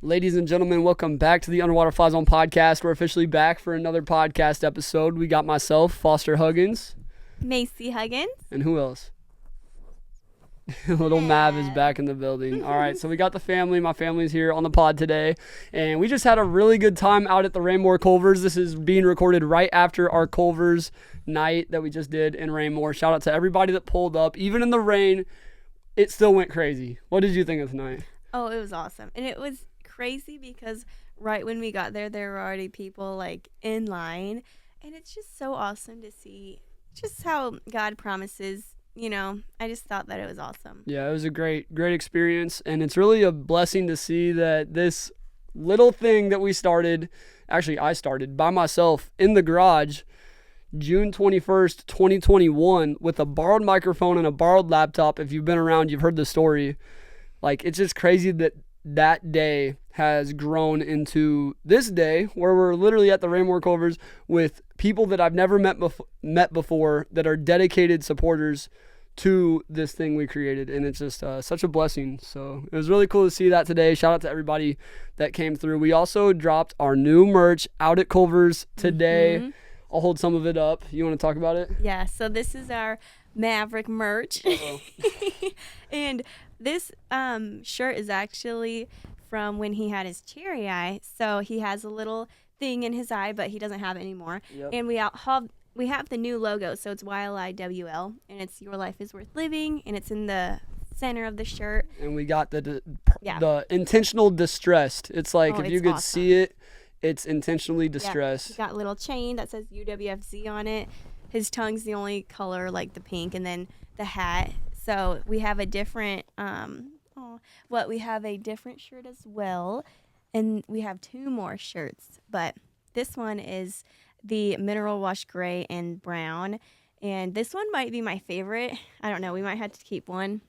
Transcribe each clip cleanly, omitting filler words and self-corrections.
Ladies and gentlemen, welcome back to the Underwater Fly Zone podcast. We're officially back for another podcast episode. We got myself, Foster Huggins. Macy Huggins. And who else? Little Mav is back in the building. All right, so we got the family. My family's here on the pod today. And we just had a really good time out at the Rainmore Culvers. This is being recorded right after our Culvers night that we just did in Rainmore. Shout out to everybody that pulled up. Even in the rain, it still went crazy. What did you think of tonight? Oh, it was awesome. And it was crazy because right when we got there were already people like in line, and it's just so awesome to see just how God promises. I just thought that it was awesome. Yeah, it was a great experience, and it's really a blessing to see that this little thing that we started, actually I started by myself in the garage June 21st, 2021 with a borrowed microphone and a borrowed laptop. If you've been around, you've heard the story. Like, it's just crazy that day has grown into this day where we're literally at the Rainmore Culvers with people that I've never met before that are dedicated supporters to this thing we created, and it's just such a blessing. So it was really cool to see that today. Shout out to everybody that came through. We also dropped our new merch out at Culvers today. Mm-hmm. I'll hold some of it up. You want to talk about it? Yeah, so this is our Maverick merch. And this shirt is actually from when he had his cherry eye. So he has a little thing in his eye, but he doesn't have it anymore. Yep. And we have the new logo, so it's YLIWL, and it's Your Life is Worth Living, and it's in the center of the shirt. And we got the intentional distressed. It's like, if you could see it, it's intentionally distressed. He got a little chain that says UWFZ on it. His tongue's the only color, like the pink, and then the hat. So we have a different we have a different shirt as well, and we have two more shirts, but this one is the mineral wash gray and brown, and this one might be my favorite. I don't know, we might have to keep one.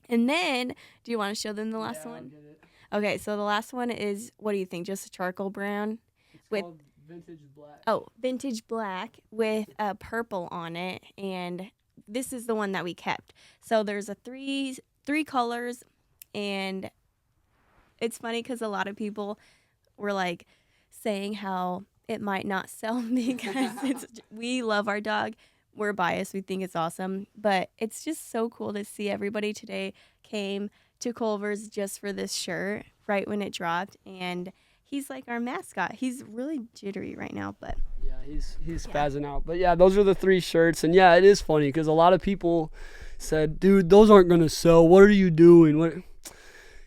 And then, do you want to show them the last one? I'll get it. Okay, so the last one is, what do you think, just a charcoal brown? It's called Vintage Black. Oh, Vintage Black with a purple on it, and this is the one that we kept. So there's a three colors, and it's funny because a lot of people were like saying how it might not sell because we love our dog. We're biased. We think it's awesome, but it's just so cool to see everybody today came to Culver's just for this shirt right when it dropped, and he's like our mascot. He's really jittery right now, but yeah, he's spazzing out. But yeah, those are the three shirts, and yeah, it is funny because a lot of people said, "Dude, those aren't gonna sell. What are you doing?"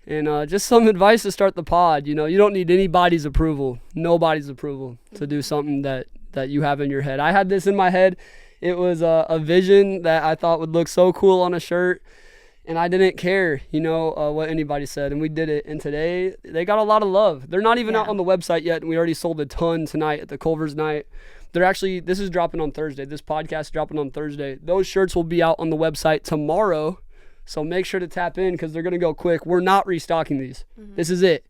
And just some advice to start the pod. You don't need anybody's approval, nobody's approval to do something that you have in your head. I had this in my head. It was a vision that I thought would look so cool on a shirt, and I didn't care, what anybody said, and we did it. And today they got a lot of love. They're not even out on the website yet, and we already sold a ton tonight at the Culvers night. This is dropping on Thursday. This podcast is dropping on Thursday. Those shirts will be out on the website tomorrow. So make sure to tap in because they're going to go quick. We're not restocking these. Mm-hmm. This is it.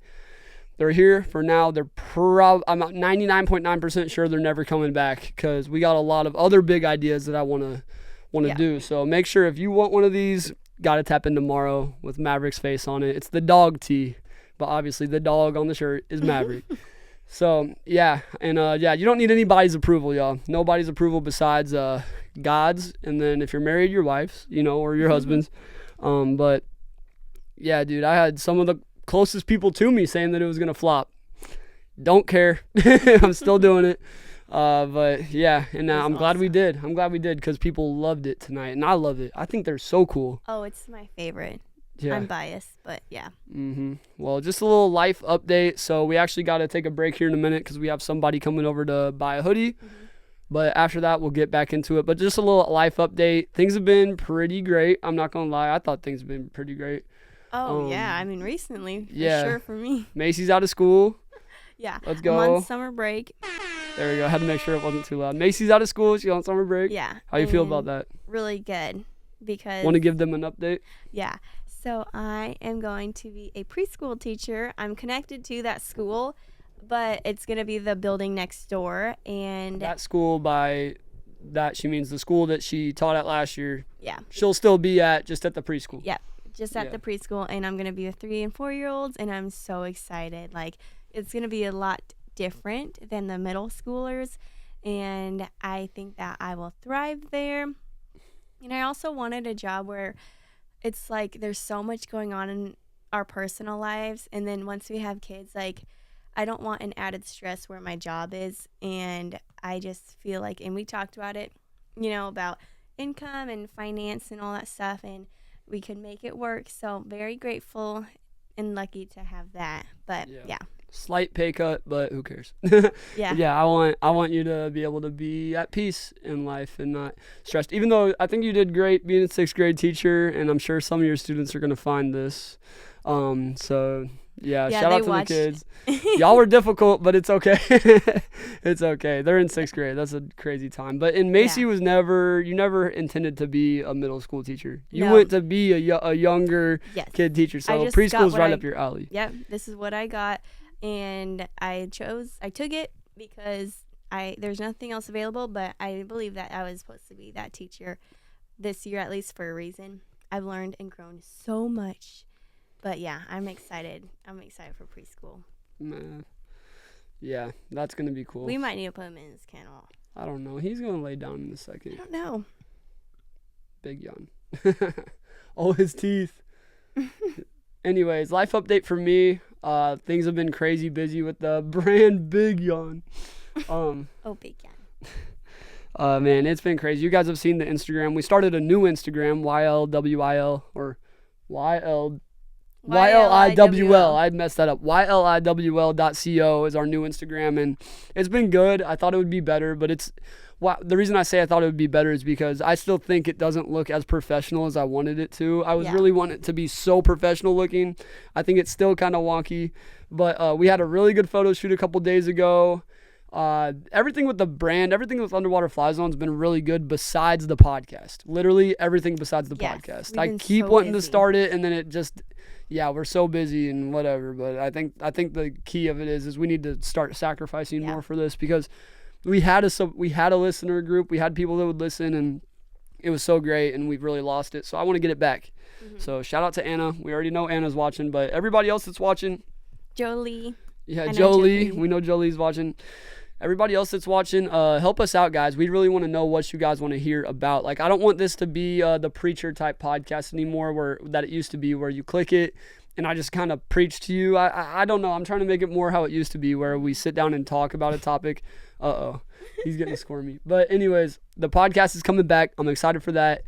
They're here for now. I'm 99.9% sure they're never coming back because we got a lot of other big ideas that I want to do. So make sure if you want one of these, got to tap in tomorrow with Maverick's face on it. It's the dog tee, but obviously the dog on the shirt is Maverick. So, yeah. And, you don't need anybody's approval, y'all. Nobody's approval besides God's. And then if you're married, your wife's, or your husband's. But yeah, dude, I had some of the closest people to me saying that it was going to flop. Don't care. I'm still doing it. But yeah, and I'm glad we did. I'm glad we did because people loved it tonight, and I love it. I think they're so cool. Oh, it's my favorite. Yeah. I'm biased, but yeah. Mm-hmm. Well, just a little life update. So we actually got to take a break here in a minute because we have somebody coming over to buy a hoodie. Mm-hmm. But after that, we'll get back into it. But just a little life update. Things have been pretty great. I'm not going to lie. I thought things have been pretty great. Oh, yeah. I mean, recently, for sure for me. Macy's out of school. Yeah. Let's go. I'm on summer break. There we go. I had to make sure it wasn't too loud. Macy's out of school. She's on summer break. Yeah. How you feel about that? Really good because... Want to give them an update? Yeah. So I am going to be a preschool teacher. I'm connected to that school, but it's going to be the building next door. And that school, by that she means the school that she taught at last year. Yeah. She'll still be at, just at the preschool. Yeah. just at the preschool, and I'm going to be with 3 and 4-year-olds, and I'm so excited. Like, it's going to be a lot different than the middle schoolers, and I think that I will thrive there. And I also wanted a job where it's like there's so much going on in our personal lives, and then once we have kids, like, I don't want an added stress where my job is, and I just feel like, and we talked about it, about income and finance and all that stuff, and we could make it work. So very grateful and lucky to have that. But yeah. Slight pay cut, but who cares? Yeah. Yeah, I want you to be able to be at peace in life and not stressed. Even though I think you did great being a 6th grade teacher, and I'm sure some of your students are going to find this. So yeah, shout out to the kids. Y'all were difficult, but it's okay. It's okay. They're in 6th grade. That's a crazy time. But in Macy you never intended to be a middle school teacher. You went to be a younger kid teacher. So preschool's right up your alley. Yep. This is what I got. And I took it because there's nothing else available, but I believe that I was supposed to be that teacher this year, at least for a reason. I've learned and grown so much. But yeah, I'm excited. I'm excited for preschool. Man. Yeah, that's going to be cool. We might need to put him in his kennel. I don't know. He's going to lay down in a second. I don't know. Big yawn. All his teeth. Anyways, life update for me. Things have been crazy busy with the brand Big Yawn. Big Yawn. Man, it's been crazy. You guys have seen the Instagram. We started a new Instagram, YLWIL or YLIWL. I'd messed that up. YLIWL.co is our new Instagram, and it's been good. I thought it would be better, but the reason I say I thought it would be better is because I still think it doesn't look as professional as I wanted it to. I was really wanting it to be so professional looking. I think it's still kind of wonky, but we had a really good photo shoot a couple days ago. Everything with the brand, everything with Underwater Fly Zone has been really good besides the podcast. Literally everything besides the podcast. I keep wanting to start it, and then it just... Yeah, we're so busy and whatever, but I think the key of it is we need to start sacrificing more for this, because we had a listener group, we had people that would listen, and it was so great, and we've really lost it. So I want to get it back. Mm-hmm. So shout out to Anna. We already know Anna's watching, but everybody else that's watching, Jolie. Yeah, Jolie. We know Jolie's watching. Everybody else that's watching, help us out, guys. We really want to know what you guys want to hear about. Like, I don't want this to be the preacher type podcast anymore, that it used to be, where you click it and I just kind of preach to you. I don't know. I'm trying to make it more how it used to be, where we sit down and talk about a topic. He's getting squirmy. But anyways, the podcast is coming back. I'm excited for that.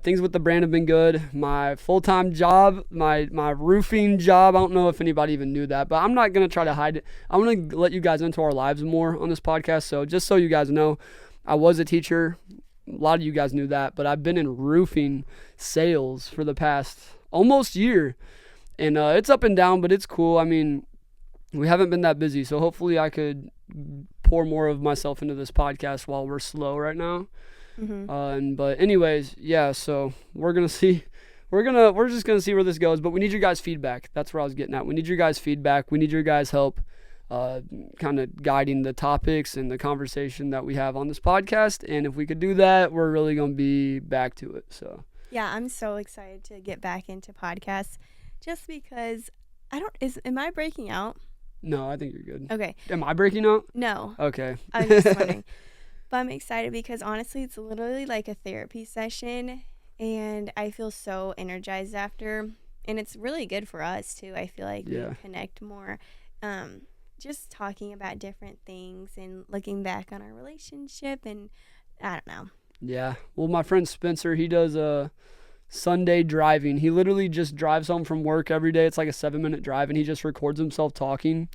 Things with the brand have been good. My full-time job, my roofing job, I don't know if anybody even knew that, but I'm not going to try to hide it. I'm going to let you guys into our lives more on this podcast. So just so you guys know, I was a teacher. A lot of you guys knew that, but I've been in roofing sales for the past almost year. And it's up and down, but it's cool. I mean, we haven't been that busy, so hopefully I could pour more of myself into this podcast while we're slow right now. Mm-hmm. But anyways, yeah, so we're gonna see. We're just gonna see where this goes. But we need your guys' feedback. That's where I was getting at. We need your guys' feedback. We need your guys' help, kind of guiding the topics and the conversation that we have on this podcast. And if we could do that, we're really gonna be back to it. So yeah, I'm so excited to get back into podcasts, just because am I breaking out? No, I think you're good. Okay. Am I breaking out? No. Okay. I'm just wondering. But I'm excited because honestly, it's literally like a therapy session, and I feel so energized after, and it's really good for us too. I feel like we connect more, just talking about different things and looking back on our relationship, and I don't know. Yeah. Well, my friend Spencer, he does Sunday driving. He literally just drives home from work every day. It's like a 7-minute drive, and he just records himself talking,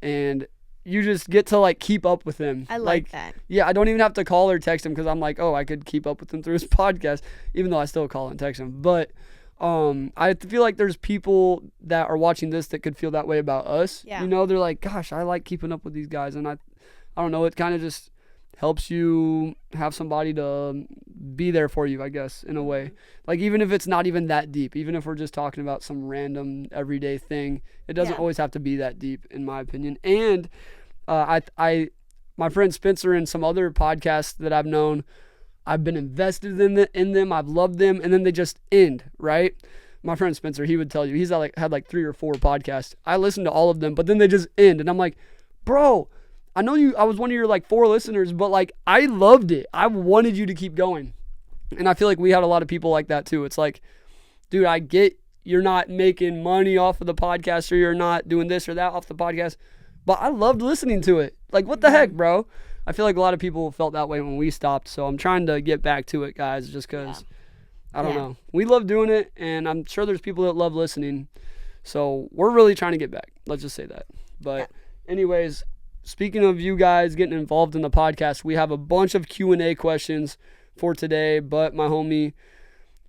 and you just get to like keep up with him. I like that. Yeah, I don't even have to call or text him, because I'm like, I could keep up with him through his podcast, even though I still call and text him. But I feel like there's people that are watching this that could feel that way about us. Yeah. You know, they're like, gosh, I like keeping up with these guys, and I don't know, it kind of just helps you have somebody to be there for you, I guess, in a way. Like, even if it's not even that deep, even if we're just talking about some random everyday thing, it doesn't always have to be that deep, in my opinion. And my friend Spencer and some other podcasts that I've known, I've been invested in them, I've loved them, and then they just end, right? my friend Spencer, he would tell you, he's had like 3 or 4 podcasts. I listened to all of them, but then they just end. And I'm like, bro, I know I was one of your like 4 listeners, but like I loved it. I wanted you to keep going. And I feel like we had a lot of people like that too. It's like, dude, I get you're not making money off of the podcast or you're not doing this or that off the podcast, but I loved listening to it. Like, what the heck, bro? I feel like a lot of people felt that way when we stopped. So I'm trying to get back to it, guys, just because, I don't know. We love doing it, and I'm sure there's people that love listening. So we're really trying to get back. Let's just say that. But anyways, speaking of you guys getting involved in the podcast, we have a bunch of Q&A questions for today, but my homie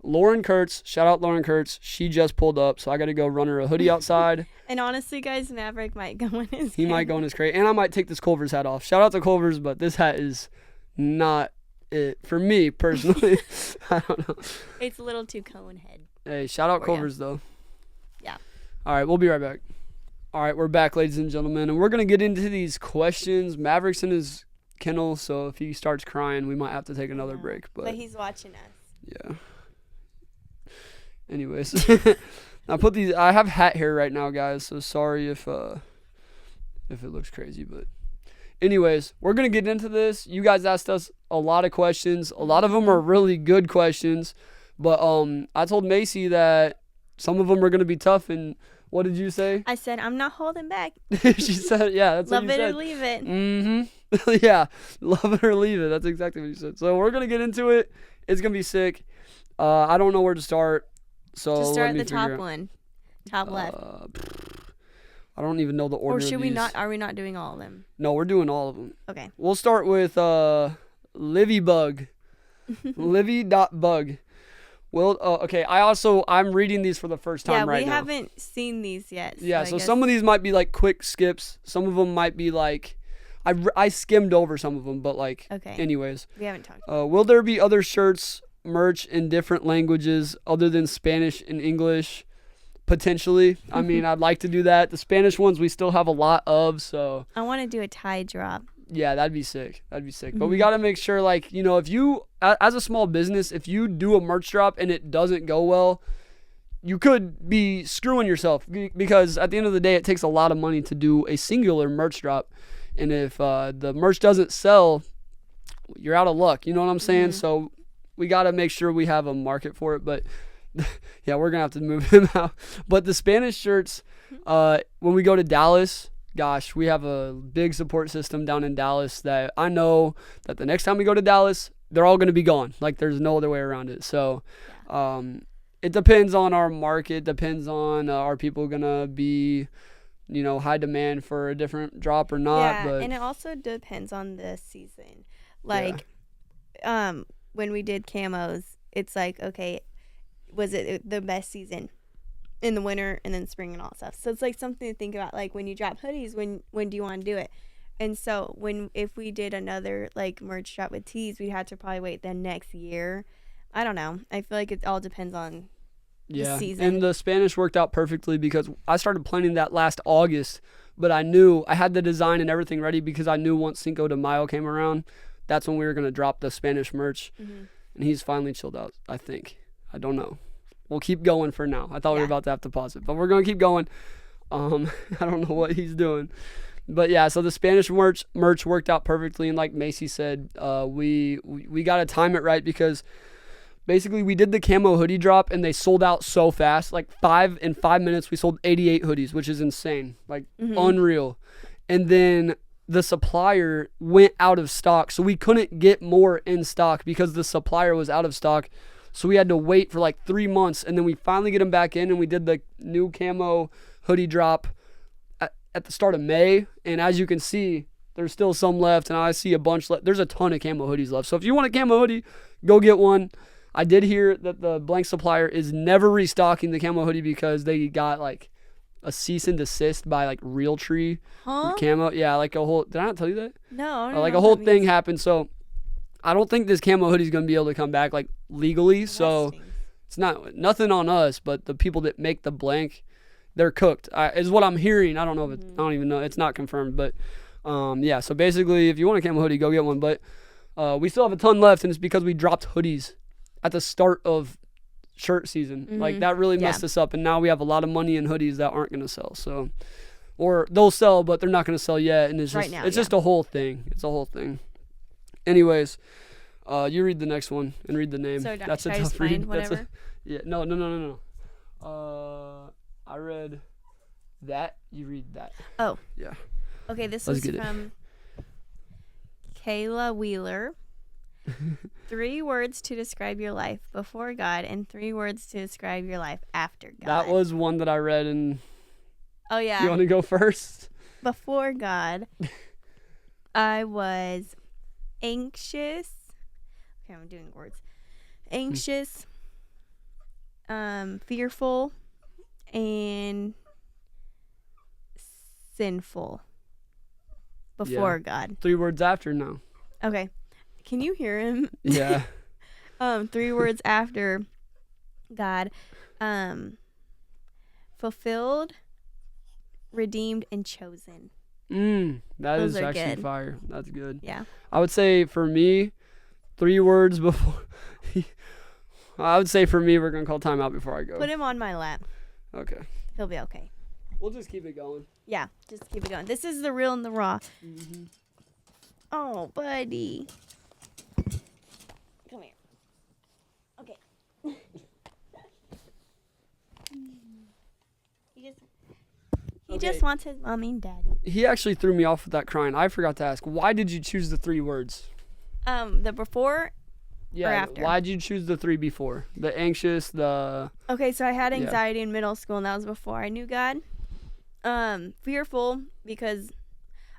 Lauren Kurtz, shout out Lauren Kurtz, she just pulled up, so I got to go run her a hoodie outside. And honestly, guys, Maverick might go in his He might go in his crate, and I might take this Culver's hat off. Shout out to Culver's, but this hat is not it for me personally. I don't know. It's a little too cone head. Hey, shout out Culver's though. Yeah. All right, we'll be right back. All right, we're back, ladies and gentlemen, and we're going to get into these questions. Maverick's in his kennel, so if he starts crying, we might have to take another break. But he's watching us. Yeah. Anyways, I have hat hair right now, guys, so sorry if it looks crazy, but anyways, we're going to get into this. You guys asked us a lot of questions. A lot of them are really good questions, but I told Macy that some of them are going to be tough, and what did you say? I said, I'm not holding back. She said, yeah, that's what you said. Love it or leave it. Mm-hmm. Yeah, love it or leave it. That's exactly what you said. So we're going to get into it. It's going to be sick. I don't know where to start. So just start at the top one. Top left. I don't even know the order. Or should of we these. not? Are we not doing all of them? No, we're doing all of them. Okay. We'll start with Livybug. Livy.bug. Well, okay. I'm reading these for the first time right now. Yeah, we haven't seen these yet. Yeah, so some of these might be like quick skips. Some of them might be like, I skimmed over some of them, but like, okay. Anyways. We haven't talked. Will there be other shirts, merch in different languages other than Spanish and English? Potentially. I mean, I'd like to do that. The Spanish ones we still have a lot of, so. I want to do a tie drop. Yeah, that'd be sick. But we got to make sure, like, you know, if you, as a small business, if you do a merch drop and it doesn't go well, you could be screwing yourself because at the end of the day, it takes a lot of money to do a singular merch drop. And if the merch doesn't sell, you're out of luck. You know what I'm saying? So we got to make sure we have a market for it. But yeah, we're going to have to move him out. But the Spanish shirts, when we go to Dallas, gosh, we have a big support system down in Dallas that I know that the next time we go to Dallas, they're all going to be gone. Like, there's no other way around it. So it depends on our market, depends on are people going to be, you know, high demand for a different drop or not. Yeah, but and it also depends on the season. Like, when we did camos, it's like, okay, was it the best season in the winter and then spring and all that stuff? So it's like something to think about. Like when you drop hoodies, when do you want to do it? And so if we did another like merch drop with tees, we'd have to probably wait the next year. I don't know. I feel like it all depends on the season. And the Spanish worked out perfectly because I started planning that last August, but I knew I had the design and everything ready because I knew once Cinco de Mayo came around, that's when we were going to drop the Spanish merch. And he's finally chilled out, I think. I don't know. We'll keep going for now. I thought we were about to have to pause it, but we're going to keep going. I don't know what he's doing. But yeah, so the Spanish merch worked out perfectly. And like Macy said, we got to time it right because basically we did the camo hoodie drop and they sold out so fast. Like in 5 minutes, we sold 88 hoodies, which is insane. Like unreal. And then the supplier went out of stock. So we couldn't get more in stock because the supplier was out of stock. So we had to wait for like 3 months, and then we finally get them back in, and we did the new camo hoodie drop at the start of May. And as you can see, there's still some left, and I see a bunch left. There's a ton of camo hoodies left. So if you want a camo hoodie, go get one. I did hear that the blank supplier is never restocking the camo hoodie because they got like a cease and desist by like Realtree camo. Yeah, like a whole. Did I not tell you that? No. Like a whole thing happened. So I don't think this camo hoodie is going to be able to come back like legally. So it's nothing on us, but the people that make the blank, they're cooked is what I'm hearing. I don't know if I don't even know. It's not confirmed, but yeah. So basically, if you want a camo hoodie, go get one. But we still have a ton left, and it's because we dropped hoodies at the start of shirt season. Like that really messed us up, and now we have a lot of money in hoodies that aren't gonna sell. So, or they'll sell, but they're not gonna sell yet, and it's just Right now, it's just a whole thing. It's a whole thing. Anyways, you read the next one and read the name. So That's should a I just tough read. find whatever? No. I read that. You read that. Oh. Yeah. Okay, this Let's was get it. from Kayla Wheeler. 3 words to describe your life before God and 3 words to describe your life after God. That was one that I read, and Oh yeah. you want to go first? Before God, I was anxious. Okay, I'm doing words. Anxious, fearful, and sinful. Before God. 3 words after now. Okay. Can you hear him? Yeah. 3 words after God. Fulfilled, redeemed, and chosen. That Those is are actually good. fire. That's good. Yeah. I would say for me, 3 words before. I would say for me, we're gonna call timeout before I go. Put him on my lap. Okay. He'll be okay. We'll just keep it going. Yeah, just keep it going. This is the real and the raw. Oh, buddy. Come here. Okay. He just Okay. wants his mommy and daddy. He actually threw me off with that crying. I forgot to ask, why did you choose the 3 words? The before. Yeah. after? Why did you choose the 3 before? The anxious, the. Okay, so I had Yeah. anxiety in middle school, and that was before I knew God. Fearful because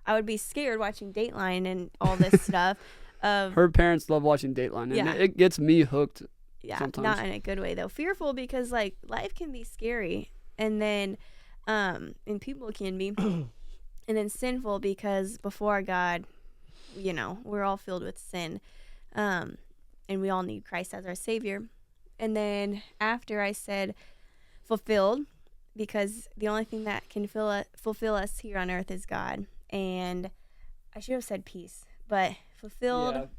I would be scared watching Dateline and all this stuff. Her parents love watching Dateline, and Yeah. it gets me hooked. Yeah, sometimes. not in a good way though. Fearful because like life can be scary, and then and people can be, and then sinful because before God, you know, we're all filled with sin, and we all need Christ as our Savior. And then after I said fulfilled because the only thing that can fulfill us here on earth is God. And I should have said peace, but fulfilled.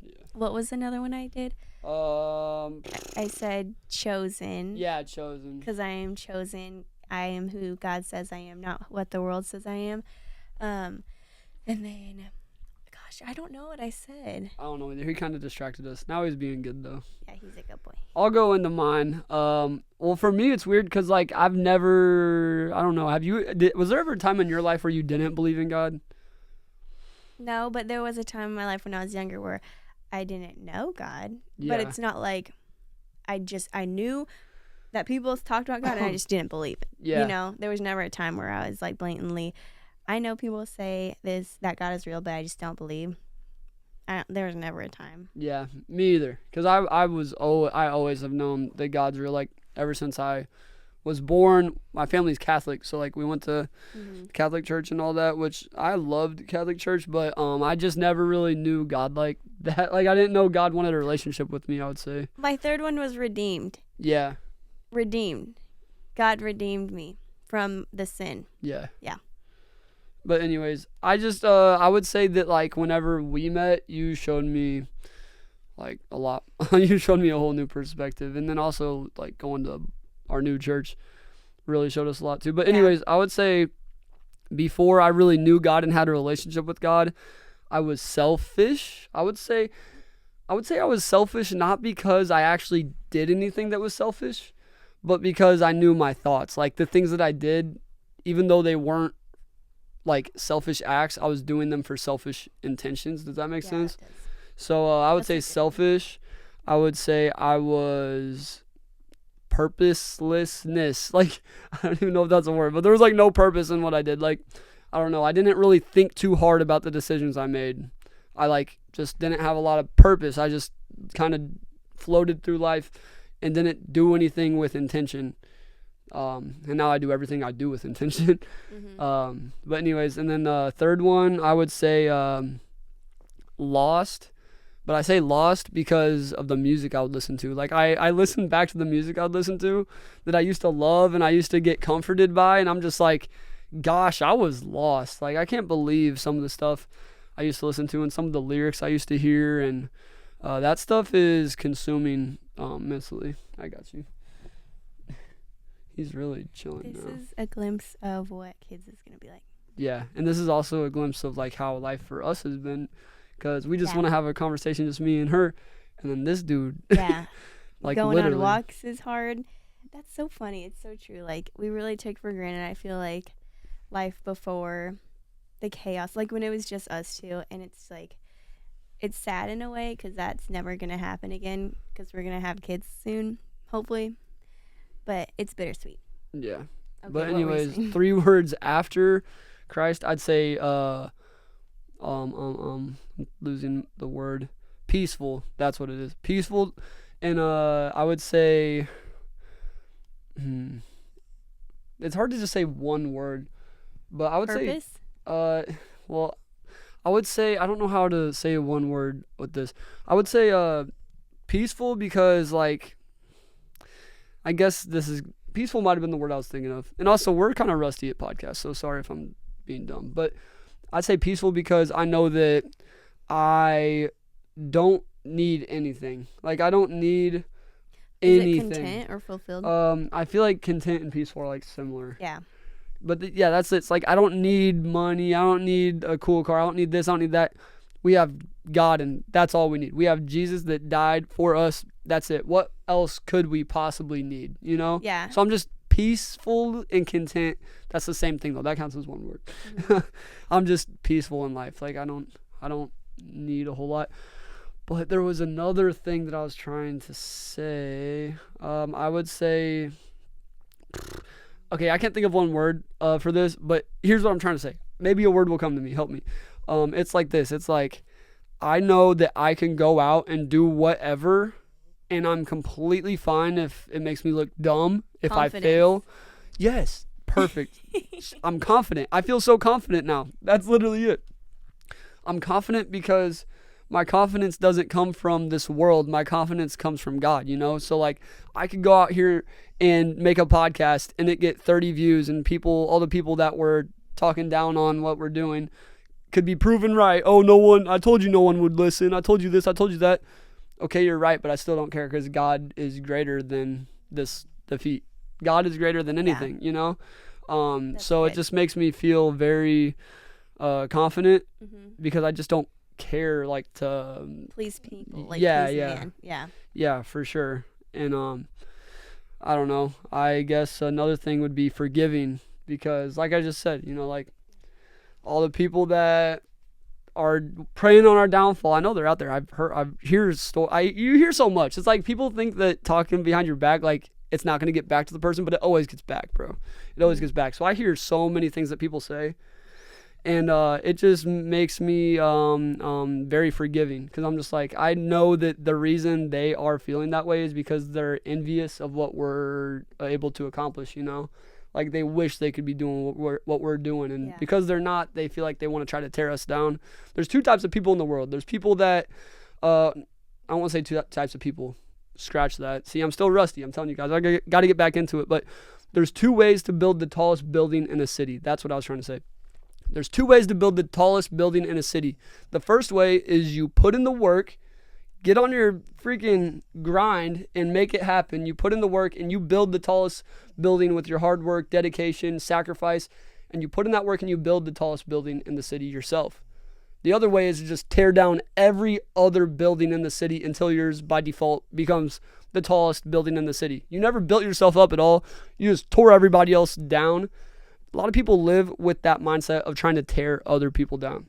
Yeah. What was another one I did? I said chosen. Yeah, chosen. Because I am chosen. I am who God says I am, not what the world says I am. And then, gosh, I don't know what I said. I don't know either. He kind of distracted us. Now he's being good though. Yeah, he's a good boy. I'll go into mine. Well, for me, it's weird because like I've never. I don't know. Was there ever a time in your life where you didn't believe in God? No, but there was a time in my life when I was younger where I didn't know God. Yeah. But it's not like I knew that people talked about God and I just didn't believe it. Yeah. You know, there was never a time where I was like blatantly, I know people say that God is real, but I just don't believe. There was never a time. Yeah, me either. Because I always have known that God's real. Like ever since I was born, my family's Catholic, so like we went to Catholic church and all that, which I loved Catholic church, but I just never really knew God like that. Like I didn't know God wanted a relationship with me, I would say. My third one was redeemed. Yeah. Redeemed. God redeemed me from the sin. Yeah. Yeah. But anyways, I just I would say that like whenever we met, you showed me like a lot. You showed me a whole new perspective, and then also like going to our new church really showed us a lot too. But anyways, I would say before I really knew God and had a relationship with God, I was selfish. I would say I was selfish not because I actually did anything that was selfish, but because I knew my thoughts. Like the things that I did, even though they weren't like selfish acts, I was doing them for selfish intentions. Does that make sense? It does. So I would That's say a good selfish. I would say I was purposelessness. Like I don't even know if that's a word, but there was like no purpose in what I did. Like I don't know. I didn't really think too hard about the decisions I made. I like just didn't have a lot of purpose. I just kind of floated through life and didn't do anything with intention. And now I do everything I do with intention. But anyways, and then the third one, I would say lost. But I say lost because of the music I would listen to. Like I listened back to the music I would listen to that I used to love and I used to get comforted by, and I'm just like, gosh, I was lost. Like I can't believe some of the stuff I used to listen to and some of the lyrics I used to hear, and that stuff is consuming mentally. I got you. He's really chilling This now. is a glimpse of what kids is going to be like. Yeah, and this is also a glimpse of like how life for us has been, because we just Yeah. want to have a conversation, just me and her, and then this dude, Yeah. like Going literally. on walks is hard. That's so funny. It's so true. Like, we really took for granted, I feel like, life before the chaos. Like, when it was just us two. And it's like, it's sad in a way because that's never going to happen again because we're going to have kids soon, hopefully. But it's bittersweet. Yeah. Okay, But what were you anyways, saying? 3 words after Christ, I'd say losing the word peaceful. That's what it is. Peaceful. And I would say it's hard to just say one word, but I would Purpose? say well, I would say I don't know how to say one word with this. I would say peaceful because like I guess this is peaceful might have been the word I was thinking of. And also we're kind of rusty at podcasts, so sorry if I'm being dumb, but I'd say peaceful because I know that I don't need anything. Like I don't need Is anything. it content or fulfilled? I feel like content and peaceful are like similar. Yeah. But yeah, that's it. It's like I don't need money. I don't need a cool car. I don't need this. I don't need that. We have God, and that's all we need. We have Jesus that died for us. That's it. What else could we possibly need? You know? Yeah. So I'm just peaceful and content. That's the same thing though. That counts as one word. Mm-hmm. I'm just peaceful in life. Like I don't need a whole lot. But there was another thing that I was trying to say. I would say, okay, I can't think of one word for this, but here's what I'm trying to say. Maybe a word will come to me. Help me. It's like this. It's like I know that I can go out and do whatever, and I'm completely fine if it makes me look dumb. If I Confidence. fail, yes, perfect. I'm confident. I feel so confident now. That's literally it. I'm confident because my confidence doesn't come from this world. My confidence comes from God, you know? So like I could go out here and make a podcast and it get 30 views and people, all the people that were talking down on what we're doing could be proven right. Oh, I told you no one would listen. I told you this, I told you that. Okay, you're right, but I still don't care because God is greater than this defeat. God is greater than anything, you know? So good. it just makes me feel very confident Mm-hmm. because I just don't care like to Please people. Like, Yeah, please yeah. man. Yeah. yeah, for sure. And I don't know, I guess another thing would be forgiving because like I just said, you know, like all the people that are preying on our downfall, I know they're out there. You hear so much. It's like people think that talking behind your back, like it's not going to get back to the person, but it always gets back, bro. It always gets back. So I hear so many things that people say, and it just makes me very forgiving because I'm just like, I know that the reason they are feeling that way is because they're envious of what we're able to accomplish, you know? Like they wish they could be doing what we're doing, and Yeah. because they're not, they feel like they want to try to tear us down. There's 2 types of people in the world. There's people that I don't want to say 2 types of people. Scratch that. See, I'm still rusty. I'm telling you guys, I got to get back into it. But there's 2 ways to build the tallest building in a city. That's what I was trying to say. There's 2 ways to build the tallest building in a city. The first way is you put in the work, get on your freaking grind and make it happen. You put in the work and you build the tallest building with your hard work, dedication, sacrifice, and you put in that work and you build the tallest building in the city yourself. The other way is to just tear down every other building in the city until yours by default becomes the tallest building in the city. You never built yourself up at all. You just tore everybody else down. A lot of people live with that mindset of trying to tear other people down.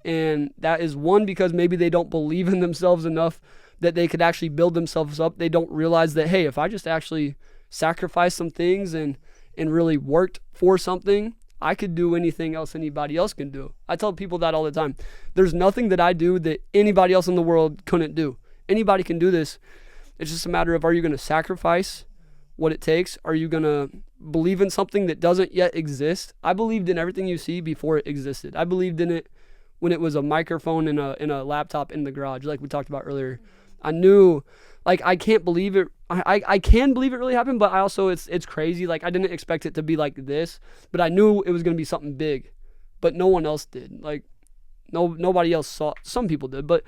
And that is one, because maybe they don't believe in themselves enough that they could actually build themselves up. They don't realize that, hey, if I just actually sacrificed some things and really worked for something, I could do anything else anybody else can do. I tell people that all the time. There's nothing that I do that anybody else in the world couldn't do. Anybody can do this. It's just a matter of, are you going to sacrifice what it takes? Are you going to believe in something that doesn't yet exist? I believed in everything you see before it existed. I believed in it when it was a microphone in a laptop in the garage, like we talked about earlier. I knew, like, I can't believe it. I can believe it really happened, but I also, it's crazy. Like, I didn't expect it to be like this, but I knew it was going to be something big, but no one else did. Like, nobody else saw. Some people did, but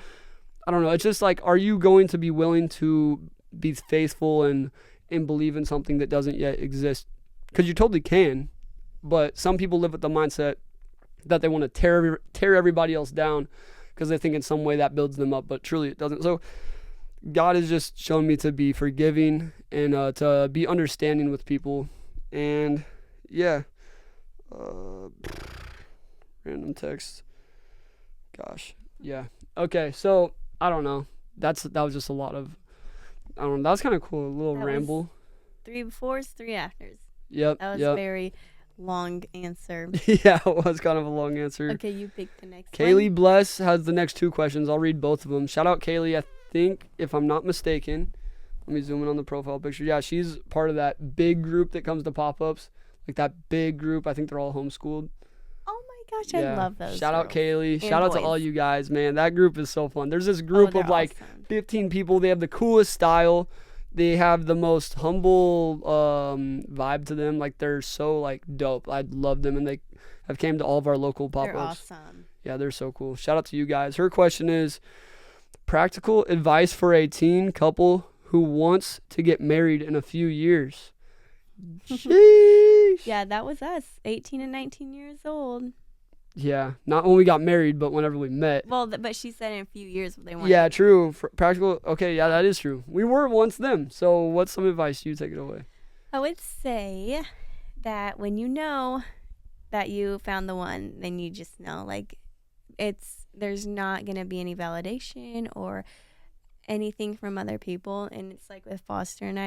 I don't know. It's just like, are you going to be willing to be faithful and believe in something that doesn't yet exist, because you totally can. But some people live with the mindset that they want to tear everybody else down because they think in some way that builds them up, but truly it doesn't. So God has just shown me to be forgiving and to be understanding with people. And yeah, random text. Gosh, yeah. Okay, so I don't know. That was just a lot of, I don't know. That was kind of cool. A little ramble. 3 befores, 3 afters. Yep. That was a very long answer. Yeah, it was kind of a long answer. Okay, you pick the next Kaylee one. Bless has the next 2 questions. I'll read both of them. Shout out Kaylee. I think, if I'm not mistaken, let me zoom in on the profile picture. Yeah, she's part of that big group that comes to pop-ups. Like that big group. I think they're all homeschooled. Oh my gosh, I love those. Shout out Kaylee. And Shout out to boys. all you guys, man. That group is so fun. There's this group of like awesome. 15 people. They have the coolest style. They have the most humble vibe to them. Like they're so like dope. I love them, and they have came to all of our local pop-ups. They're awesome. Yeah, they're so cool. Shout out to you guys. Her question is, practical advice for a teen couple who wants to get married in a few years. Sheesh. Yeah, that was us, 18 and 19 years old. Yeah, not when we got married, but whenever we met. Well, but she said in a few years they want. Yeah, true. Practical. Okay, yeah, that is true. We were once them. So what's some advice? You take it away. I would say that when you know that you found the one, then you just know, like, there's not going to be any validation or anything from other people. And it's like with Foster and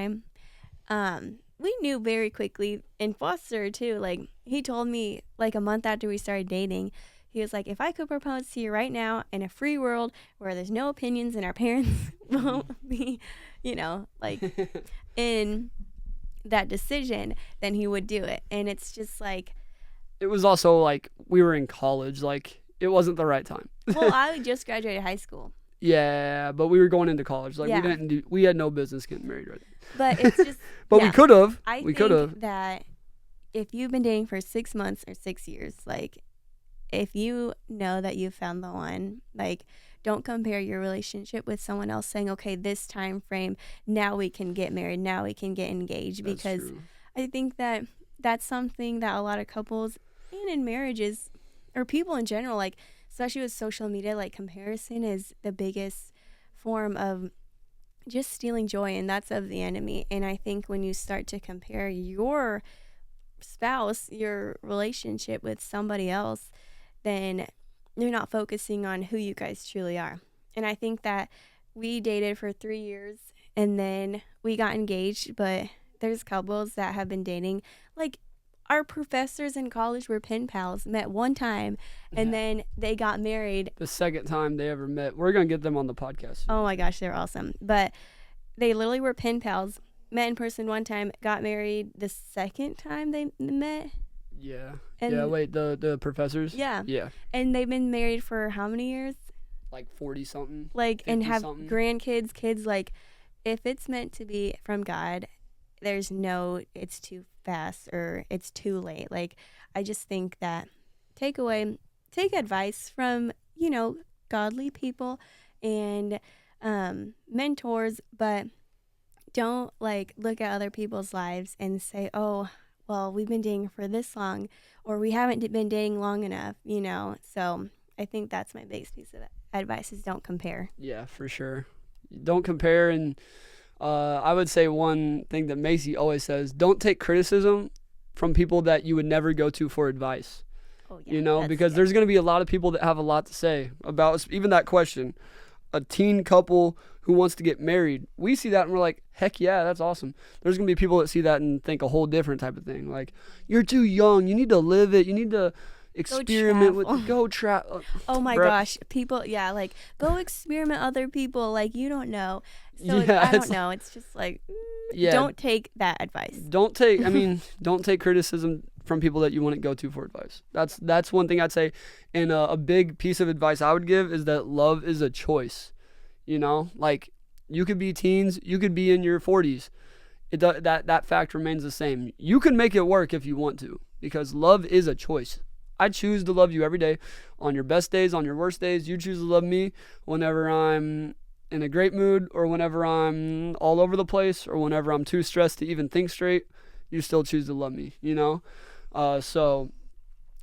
I, we knew very quickly, and Foster too, like he told me like a month after we started dating, he was like, if I could propose to you right now in a free world where there's no opinions and our parents won't be, like in that decision, then he would do it. And it's just like, it was also like we were in college, like it wasn't the right time. well, I just graduated high school. Yeah, but we were going into college. Like Yeah. we had no business getting married right then. But it's just, But yeah. we could have. I We could have. think that if you've been dating for 6 months or 6 years, like if you know that you found the one, like don't compare your relationship with someone else saying, okay, this time frame, now we can get married, now we can get engaged. That's Because true. I think that that's something that a lot of couples and in marriages or people in general, like especially with social media, like comparison is the biggest form of just stealing joy, and that's of the enemy. And I think when you start to compare your spouse, your relationship with somebody else, then you're not focusing on who you guys truly are. And I think that we dated for 3 years and then we got engaged, but there's couples that have been dating, like our professors in college were pen pals, met one time, and then they got married. The second time they ever met. We're going to get them on the podcast. Oh my gosh, they're awesome. But they literally were pen pals, met in person one time, got married the second time they met. Yeah. And yeah, wait, the professors? Yeah. Yeah. And they've been married for how many years? Like 40 something. Like, and have 50-something. grandkids, kids. Like, if it's meant to be from God, there's no it's too fast or it's too late. Like, I just think that take advice from, godly people and mentors, but don't like look at other people's lives and say, oh, well, we've been dating for this long, or we haven't been dating long enough, So I think that's my biggest piece of advice is don't compare. Yeah, for sure. Don't compare. And I would say one thing that Macy always says, don't take criticism from people that you would never go to for advice. Oh, yeah, Because there's going to be a lot of people that have a lot to say about even that question. A teen couple who wants to get married, we see that and we're like, heck yeah, that's awesome. There's going to be people that see that and think a whole different type of thing. Like, you're too young. You need to live it. You need to experiment travel. Oh my gosh, people, like go experiment other people, like you don't know. So I don't know. It's just like, don't take that advice. Don't take criticism from people that you wouldn't go to for advice. That's one thing I'd say. And a big piece of advice I would give is that love is a choice. Like you could be teens, you could be in your 40s. That fact remains the same. You can make it work if you want to, because love is a choice. I choose to love you every day, on your best days, on your worst days. You choose to love me whenever I'm in a great mood or whenever I'm all over the place or whenever I'm too stressed to even think straight, you still choose to love me, you know? So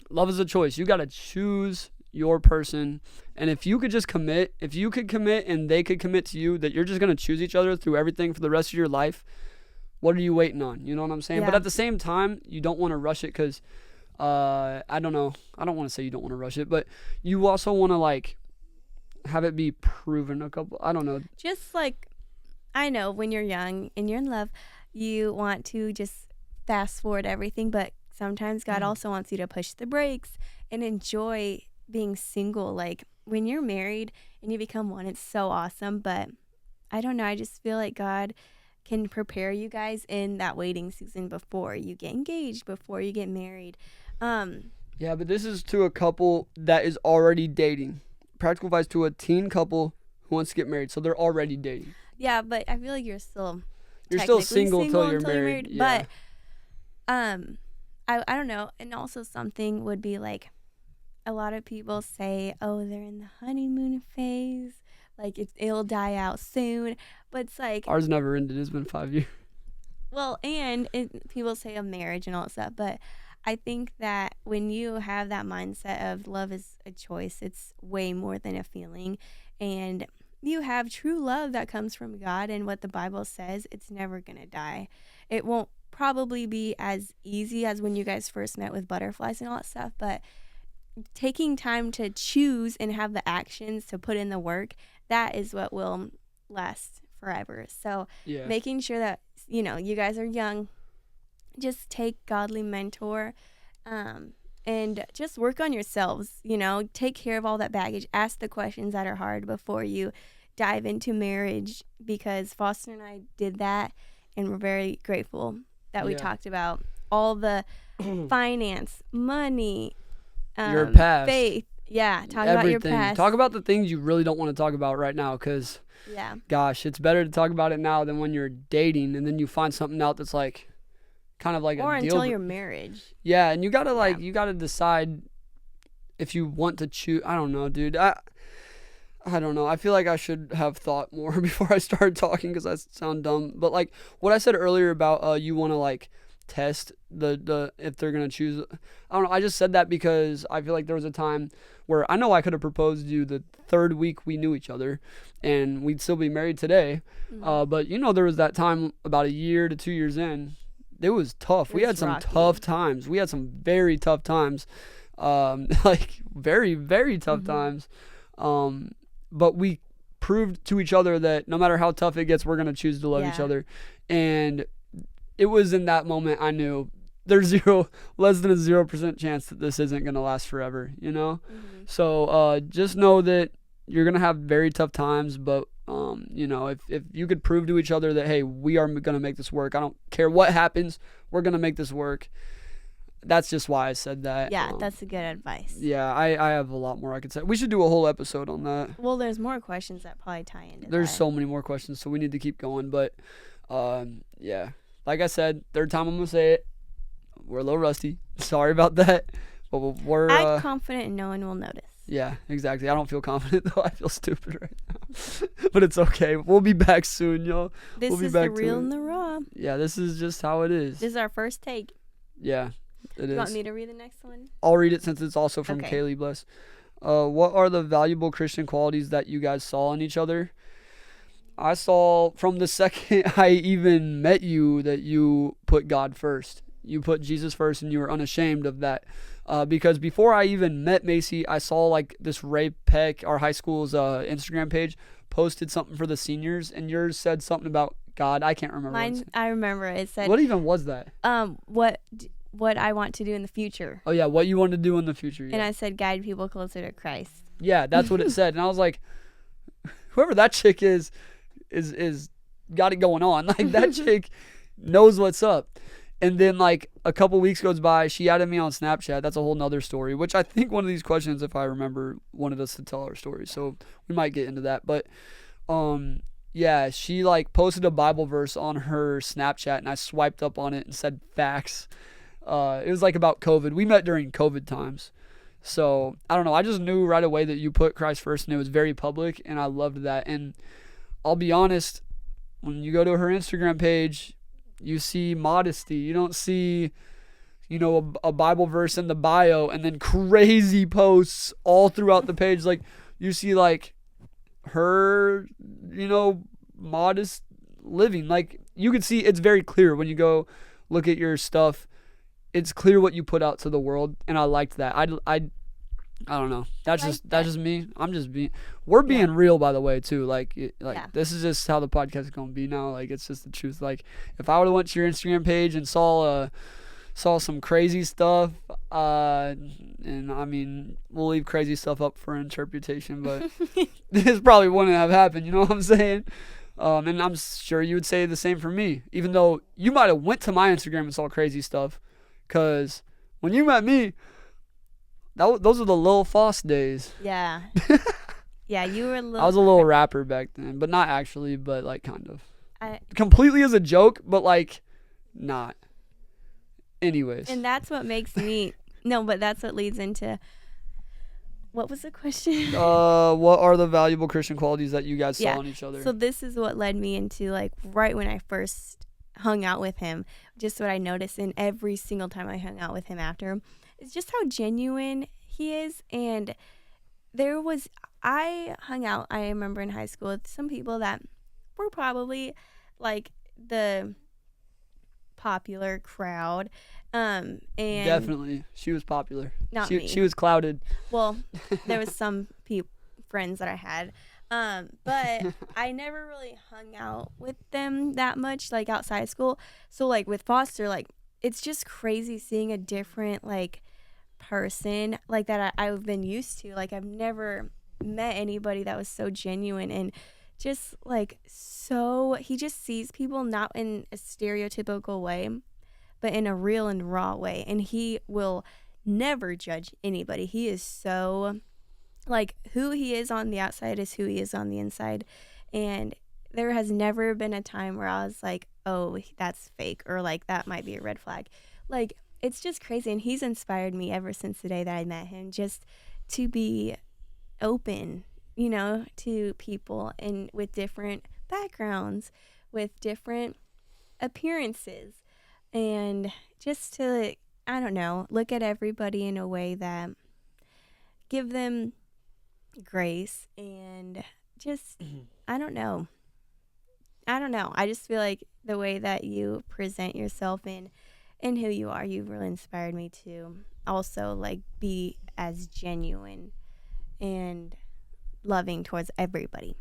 love is a choice. You got to choose your person. And if you could just commit, if you could commit and they could commit to you that you're just going to choose each other through everything for the rest of your life, what are you waiting on? You know what I'm saying? Yeah. But at the same time, you don't want to rush it because, I don't know. I don't want to say you don't want to rush it, but you also want to like have it be proven I don't know. Just like, I know when you're young and you're in love, you want to just fast forward everything, but sometimes God also wants you to push the brakes and enjoy being single. Like when you're married and you become one, it's so awesome. But I don't know. I just feel like God can prepare you guys in that waiting season before you get engaged, before you get married. Yeah, but this is to a couple that is already dating. Practical advice to a teen couple who wants to get married. So they're already dating. Yeah, but I feel like you're still single until you're married. Yeah. But I don't know. And also something would be like, a lot of people say, oh, they're in the honeymoon phase. Like it'll die out soon. But it's like, ours never ended. It's been 5 years. well, and people say of marriage and all that stuff. But I think that when you have that mindset of love is a choice, it's way more than a feeling. And you have true love that comes from God and what the Bible says, it's never going to die. It won't probably be as easy as when you guys first met with butterflies and all that stuff, but taking time to choose and have the actions to put in the work, that is what will last forever. So Yeah. making sure that, you know, you guys are young, just take godly mentor, and just work on yourselves, you know, take care of all that baggage, ask the questions that are hard before you dive into marriage, because Foster and I did that, and we're very grateful that we Yeah. talked about all the finance, money, Your past. faith. Yeah, talk Everything. about your past. Talk about the things you really don't want to talk about right now because, yeah. gosh, it's better to talk about it now than when you're dating and then you find something out that's like kind of like Or a deal. until your marriage. Yeah, and you got to you got to decide if you want to choose. I don't know, dude. I don't know. I feel like I should have thought more before I started talking because I sound dumb. But like what I said earlier about you want to like test the if they're gonna choose. I don't know. I just said that because I feel like there was a time where I know I could have proposed to you the third week we knew each other, and we'd still be married today. Mhm. But you know, there was that time about a year to 2 years in. It was tough. We It's had some rocky. tough times. We had some very tough times. Like very, very tough Mhm. times. But we proved to each other that no matter how tough it gets, we're going to choose to love each Yeah. other. And it was in that moment I knew there's less than a 0% chance that this isn't going to last forever, you know? Mhm. So just know that you're going to have very tough times, but you know, if you could prove to each other that, hey, we are going to make this work. I don't care what happens. We're going to make this work. That's just why I said that. Yeah, that's a good advice. Yeah, I have a lot more I could say. We should do a whole episode on that. Well, there's more questions that probably tie into There's that. so many more questions, so we need to keep going. But yeah, like I said, third time I'm gonna say it. We're a little rusty. Sorry about that, but we're. I'm confident no one will notice. Yeah, exactly. I don't feel confident though. I feel stupid right now, but it's okay. We'll be back soon, y'all. This We'll be is the back to real it. and the raw. Yeah, this is just how it is. This is our first take. Yeah, it You want is. me to read the next one? I'll read it since it's also from Okay. Kaylee Bless. What are the valuable Christian qualities that you guys saw in each other? I saw from the second I even met you that you put God first. You put Jesus first, and you were unashamed of that. Because before I even met Macy, I saw like this Ray Peck, our high school's Instagram page, posted something for the seniors, and yours said something about God. I can't remember. Mine, I remember it said, What even was that? what I want to do in the future. Oh yeah, what you want to do in the future. Yeah. And I said, guide people closer to Christ. Yeah, that's what it said. And I was like, whoever that chick is got it going on. Like that chick knows what's up. And then like a couple weeks goes by, she added me on Snapchat. That's a whole nother story, which I think one of these questions, if I remember, wanted us to tell our story. So we might get into that. But yeah, she like posted a Bible verse on her Snapchat, and I swiped up on it and said facts. It was like about COVID. We met during COVID times. So I don't know. I just knew right away that you put Christ first, and it was very public, and I loved that. And I'll be honest, when you go to her Instagram page, you see modesty. You don't see, a Bible verse in the bio and then crazy posts all throughout the page. Like, you see, like, her, modest living. Like, you can see it's very clear when you go look at your stuff. It's clear what you put out to the world, and I liked that. I don't know. That's just me. We're being real, by the way, too. This is just how the podcast is gonna be now. Like, it's just the truth. Like, if I would have went to your Instagram page and saw some crazy stuff, and I mean, we'll leave crazy stuff up for interpretation, but this probably wouldn't have happened. You know what I'm saying? And I'm sure you would say the same for me, even though you might have went to my Instagram and saw crazy stuff, because when you met me, those are the Lil Foss days. Yeah. Yeah, you were a little... I was a little rapper back then, but not actually, but like kind of. Completely as a joke, but like not. Anyways. And that's what makes me... No, but that's what leads into... What was the question? What are the valuable Christian qualities that you guys saw in each other? So this is what led me into, like, right when I first hung out with him, just what I noticed, and every single time I hung out with him after, it's just how genuine he is. And I hung out, I remember in high school, with some people that were probably like the popular crowd. And definitely, she was popular. Not me. She was clouded. Well, there was some friends that I had, but I never really hung out with them that much, like outside of school. So like with Foster, like it's just crazy seeing a different like person like that I've been used to. Like I've never met anybody that was so genuine and just like he just sees people not in a stereotypical way, but in a real and raw way. And he will never judge anybody. He is so, like, who he is on the outside is who he is on the inside. And there has never been a time where I was like, oh, that's fake, or like that might be a red flag. Like, it's just crazy. And he's inspired me ever since the day that I met him, just to be open, to people and with different backgrounds, with different appearances. And just to, I don't know, look at everybody in a way that give them grace and just, I don't know. I just feel like the way that you present yourself and who you are, you've really inspired me to also like be as genuine and loving towards everybody.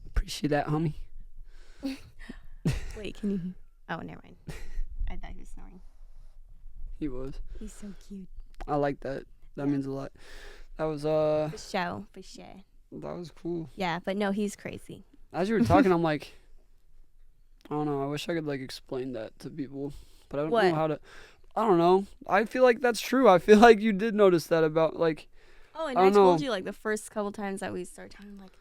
Appreciate that, homie. Wait, can you... Oh, never mind. I thought he was snoring. He was. He's so cute. I like that. That means a lot. That was For sure. That was cool. Yeah, but no, he's crazy. As you were talking, I'm like, I don't know. I wish I could like explain that to people, but I don't know how to. I don't know. I feel like that's true. I feel like you did notice that about like. Oh, and I told you like the first couple times that we started talking, like,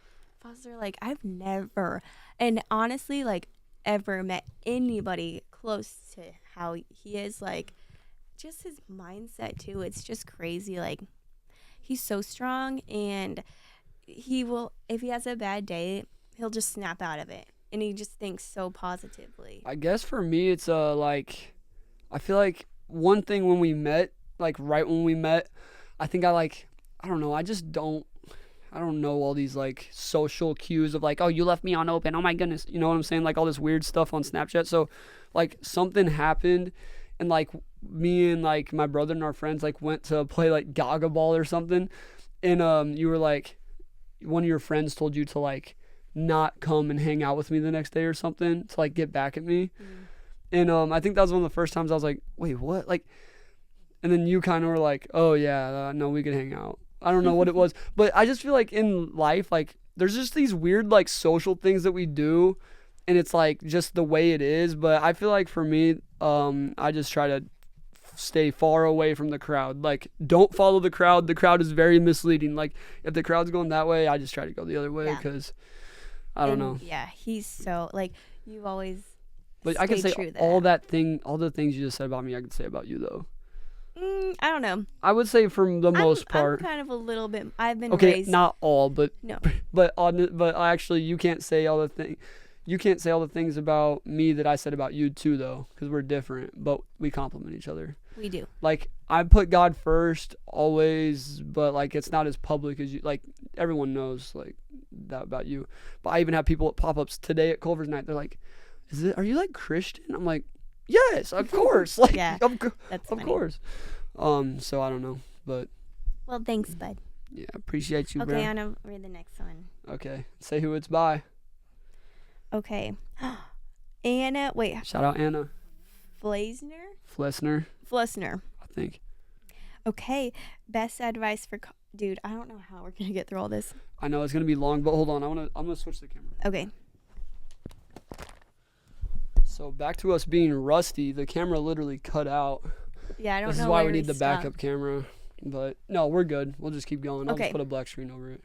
Foster, like I've never, and honestly, like ever met anybody close to how he is. Like, just his mindset too. It's just crazy. Like, he's so strong, and he will, if he has a bad day, he'll just snap out of it, and he just thinks so positively. I guess for me, it's like, I feel like one thing when we met, like right when we met, I think I don't know, I don't know all these like social cues of like, oh, you left me on open, oh my goodness, you know what I'm saying, like all this weird stuff on Snapchat. So like something happened, and like me and like my brother and our friends like went to play like Gaga Ball or something, and you were like, one of your friends told you to like not come and hang out with me the next day or something to like get back at me. And I think that was one of the first times I was like, wait, what? Like, and then you kind of were like, oh yeah, no, we could hang out. I don't know what it was, but I just feel like in life, like there's just these weird like social things that we do, and it's like just the way it is. But I feel like for me, I just try to stay far away from the crowd. Like, don't follow the crowd. The crowd is very misleading. Like, if the crowd's going that way, I just try to go the other way because I don't know. Yeah, he's so like, you've always. But I can say all the things you just said about me, I could say about you though. I don't know. I would say for the most I'm part. kind of a little bit. I've been Okay, raised. not all, but No. but actually, you can't say all the thing. You can't say all the things about me that I said about you too, though, because we're different, but we complement each other. We do. Like, I put God first always, but like it's not as public as you. Like, everyone knows like that about you. But I even have people at pop-ups today at Culver's night. They're like, are you like Christian? I'm like, yes, of course. Like, Yeah, of That's of funny. course. So I don't know, but Well, thanks, bud. yeah, appreciate you, Okay, bro. I'm gonna read the next one. Okay, say who it's by. Okay. Anna, wait, Shout out Anna Flasner? Flessner, Flessner. I think. Okay, best advice for dude. I don't know how we're gonna get through all this. I know it's gonna be long, but hold on. I'm gonna switch the camera. Okay. So back to us being rusty. The camera literally cut out. Yeah, I don't This know is why where we need the stopped. backup camera. But no, we're good. We'll just keep going. I'll Okay. just put a black screen over it.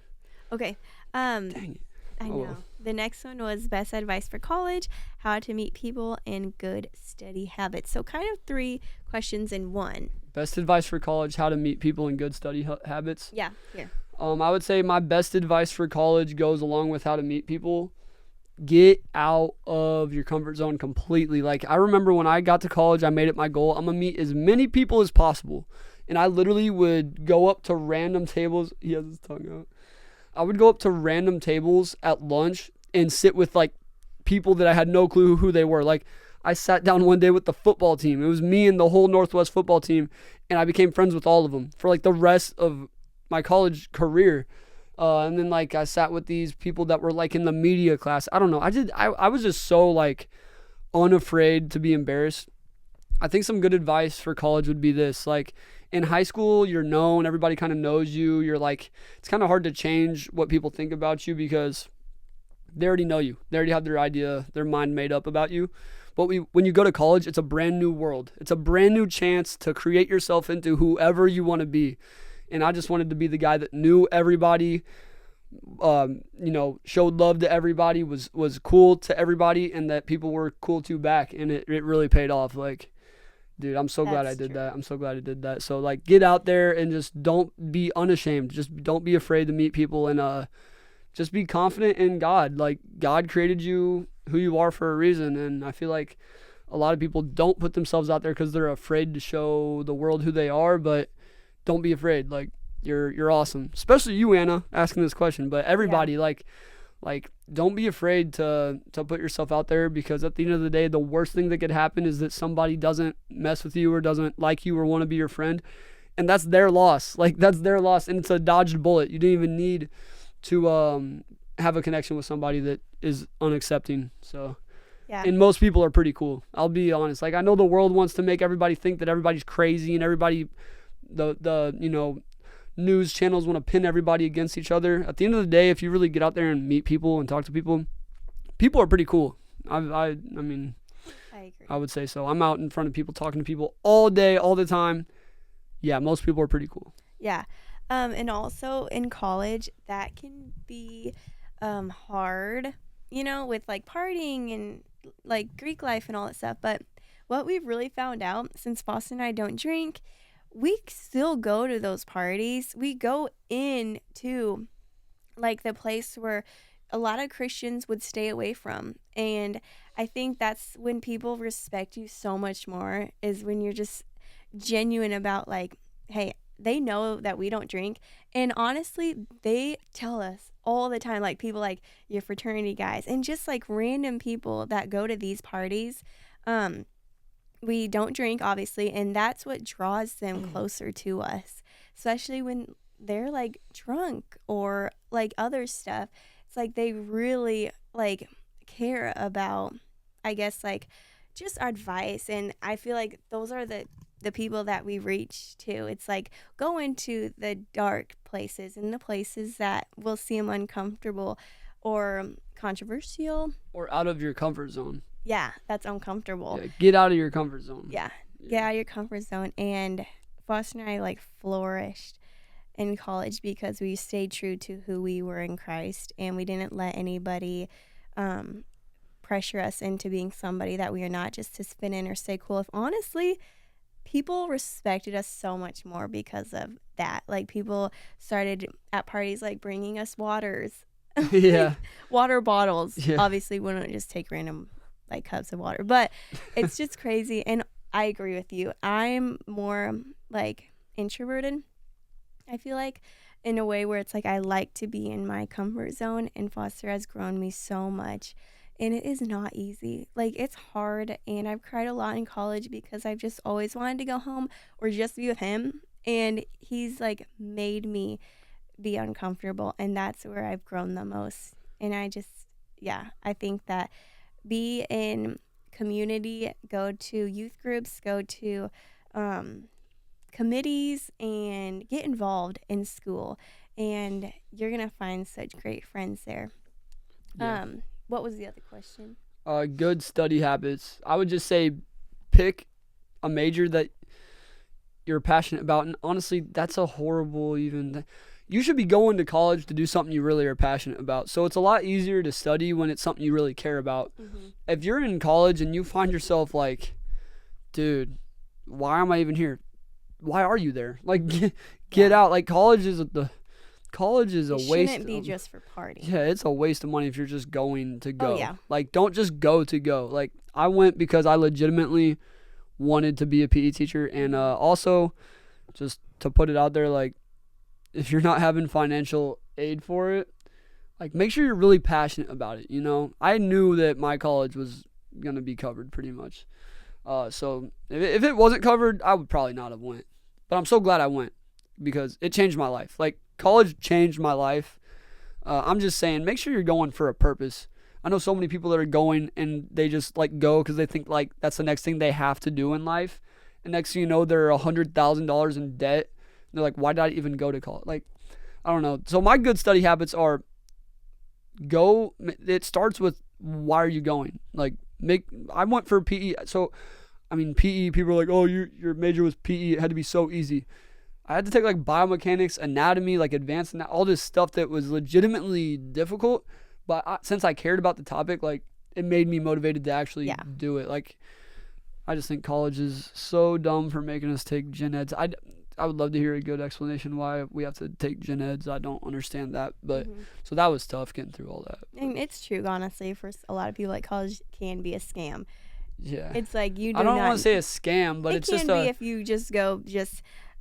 Okay. Dang it. I Oh, know. well. The next one was best advice for college, how to meet people, and good study habits. So kind of 3 questions in one. Best advice for college: how to meet people and good study habits. Yeah. Here. I would say my best advice for college goes along with how to meet people. Get out of your comfort zone completely. Like, I remember when I got to college, I made it my goal. I'm gonna meet as many people as possible. And I literally would go up to random tables. He has his tongue out. I would go up to random tables at lunch and sit with like people that I had no clue who they were. Like, I sat down one day with the football team. It was me and the whole Northwest football team, and I became friends with all of them for like the rest of my college career. And then like I sat with these people that were like in the media class. I don't know. I was just so like unafraid to be embarrassed. I think some good advice for college would be this. Like, in high school, you're known, everybody kind of knows you. You're like, it's kind of hard to change what people think about you because they already know you. They already have their idea, their mind made up about you. But when you go to college, it's a brand new world. It's a brand new chance to create yourself into whoever you want to be. And I just wanted to be the guy that knew everybody, showed love to everybody, was cool to everybody, and that people were cool to back. And it really paid off. Like, dude, I'm so glad I That's did true. that. I'm so glad I did that. So, like, get out there and just don't be unashamed. Just don't be afraid to meet people, and just be confident in God. Like, God created you who you are for a reason. And I feel like a lot of people don't put themselves out there because they're afraid to show the world who they are. But don't be afraid. Like, you're awesome. Especially you, Anna, asking this question. But everybody, like don't be afraid to put yourself out there, because at the end of the day, the worst thing that could happen is that somebody doesn't mess with you or doesn't like you or want to be your friend, and that's their loss. Like, that's their loss, and it's a dodged bullet. You didn't even need to have a connection with somebody that is unaccepting. So, Yeah. and most people are pretty cool. I'll be honest. Like, I know the world wants to make everybody think that everybody's crazy, and everybody, the news channels want to pin everybody against each other. At the end of the day, if you really get out there and meet people and talk to people, people are pretty cool. I mean, I agree. I would say so. I'm out in front of people, talking to people all day, all the time. Yeah, most people are pretty cool. Yeah. And also in college, that can be hard, with like partying and like Greek life and all that stuff. But what we've really found out, since Boston and I don't drink, we still go to those parties. We go into like the place where a lot of Christians would stay away from. And I think that's when people respect you so much more, is when you're just genuine about like, hey, they know that we don't drink. And honestly, they tell us all the time, like people like your fraternity guys and just like random people that go to these parties. We don't drink, obviously, and that's what draws them closer to us, especially when they're like drunk or like other stuff. It's like they really like care about, I guess, like just advice. And I feel like those are the people that we reach to. It's like go into the dark places and the places that will seem uncomfortable or controversial. Or out of your comfort zone. Yeah, that's uncomfortable. Yeah, get out of your comfort zone. Yeah, get out of your comfort zone. And Foster and I like flourished in college because we stayed true to who we were in Christ, and we didn't let anybody pressure us into being somebody that we are not, just to spin in or stay cool. If honestly, people respected us so much more because of that. Like people started at parties like bringing us waters, Yeah. water bottles. Yeah. Obviously, we don't just take random like cups of water, but it's just crazy. And I agree with you. I'm more like introverted. I feel like in a way where it's like I like to be in my comfort zone, and Foster has grown me so much. And it is not easy. Like it's hard, and I've cried a lot in college because I've just always wanted to go home or just be with him, and he's like made me be uncomfortable, and that's where I've grown the most. And I just yeah, I think that be in community, go to youth groups, go to um committees and get involved in school, and you're gonna find such great friends there. Yeah. What was the other question? Good study habits. I would just say pick a major that you're passionate about. And honestly, that's a horrible you should be going to college to do something you really are passionate about. So it's a lot easier to study when it's something you really care about. Mm-hmm. If you're in college and you find yourself like, dude, why am I even here? Why are you there? Like, get out. Like, college is a It waste. shouldn't be just for party. Yeah, it's a waste of money if you're just going to go. Oh, yeah. Like, don't just go to go. Like, I went because I legitimately wanted to be a PE teacher. And also, just to put it out there, like, if you're not having financial aid for it, like, make sure you're really passionate about it, you know? I knew that my college was going to be covered pretty much. So if it wasn't covered, I would probably not have went. But I'm so glad I went because it changed my life. Like, college changed my life. I'm just saying, make sure you're going for a purpose. I know so many people that are going and they just like go because they think like that's the next thing they have to do in life. And next thing you know, they're $100,000 in debt. And they're like, why did I even go to college? Like, I don't know. So my good study habits are go. It starts with why are you going? Like, I went for PE. So, I mean, PE, people are like, oh, your major was PE. It had to be so easy. I had to take like biomechanics, anatomy, like advanced, all this stuff that was legitimately difficult. But since I cared about the topic, like it made me motivated to actually do it. Like I just think college is so dumb for making us take gen eds. I would love to hear a good explanation why we have to take gen eds. I don't understand that, but so that was tough getting through all that. And it's true, honestly, for a lot of people, like college can be a scam. Yeah, it's like you. Do I don't not, want to say a scam, but it's just can be if you just go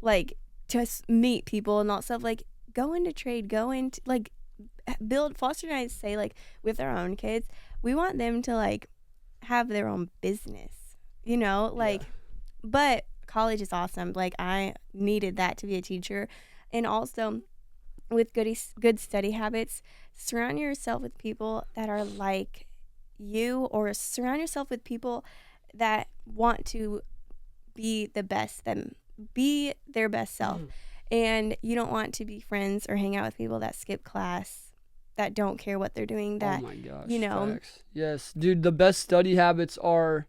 like just meet people and all stuff. Like go into trade, go into like build. Foster and I say like with our own kids, we want them to like have their own business, you know, like. But college is awesome. Like I needed that to be a teacher, and also with good study habits, surround yourself with people that are like you, or surround yourself with people that want to be the best them, be their best self. And you don't want to be friends or hang out with people that skip class, that don't care what they're doing, that oh my gosh, you know. Facts. Yes, dude, the best study habits are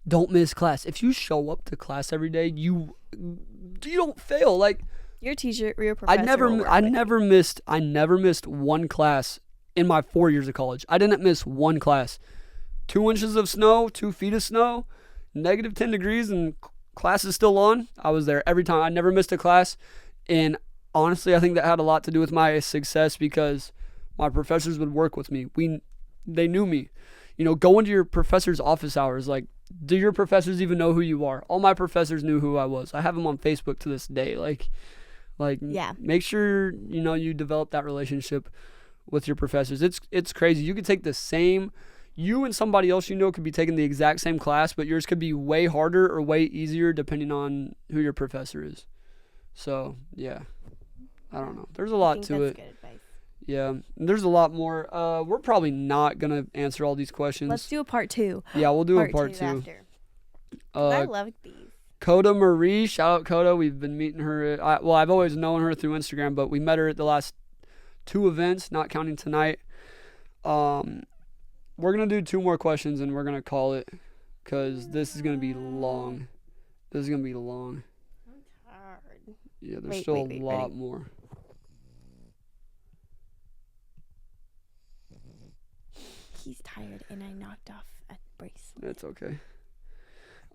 don't miss class. If you show up to class every day, you don't fail. Like your teacher or your professor I never missed one class in my 4 years of college. I didn't miss one class. 2 inches of snow, 2 feet of snow, negative 10 degrees, and class is still on. I was there every time. I never missed a class. And honestly, I think that had a lot to do with my success because my professors would work with me. They knew me. You know, go into your professor's office hours. Like, do your professors even know who you are? All my professors knew who I was. I have them on Facebook to this day. Like make sure, you know, you develop that relationship with your professors. It's crazy. You could take the same, you and somebody else you know could be taking the exact same class, but yours could be way harder or way easier depending on who your professor is. So, yeah. I don't know. There's a lot to it. Good advice. Yeah. There's a lot more. We're probably not going to answer all these questions. Let's do a part 2. Yeah, we'll do a part 2. After. I love these. Coda Marie, shout out Coda. We've been meeting her. I've always known her through Instagram, but we met her at the last 2 events, not counting tonight. We're going to do 2 more questions and we're going to call it because this is going to be long. I'm tired. Yeah, there's still a lot more. He's tired and I knocked off a bracelet. That's okay.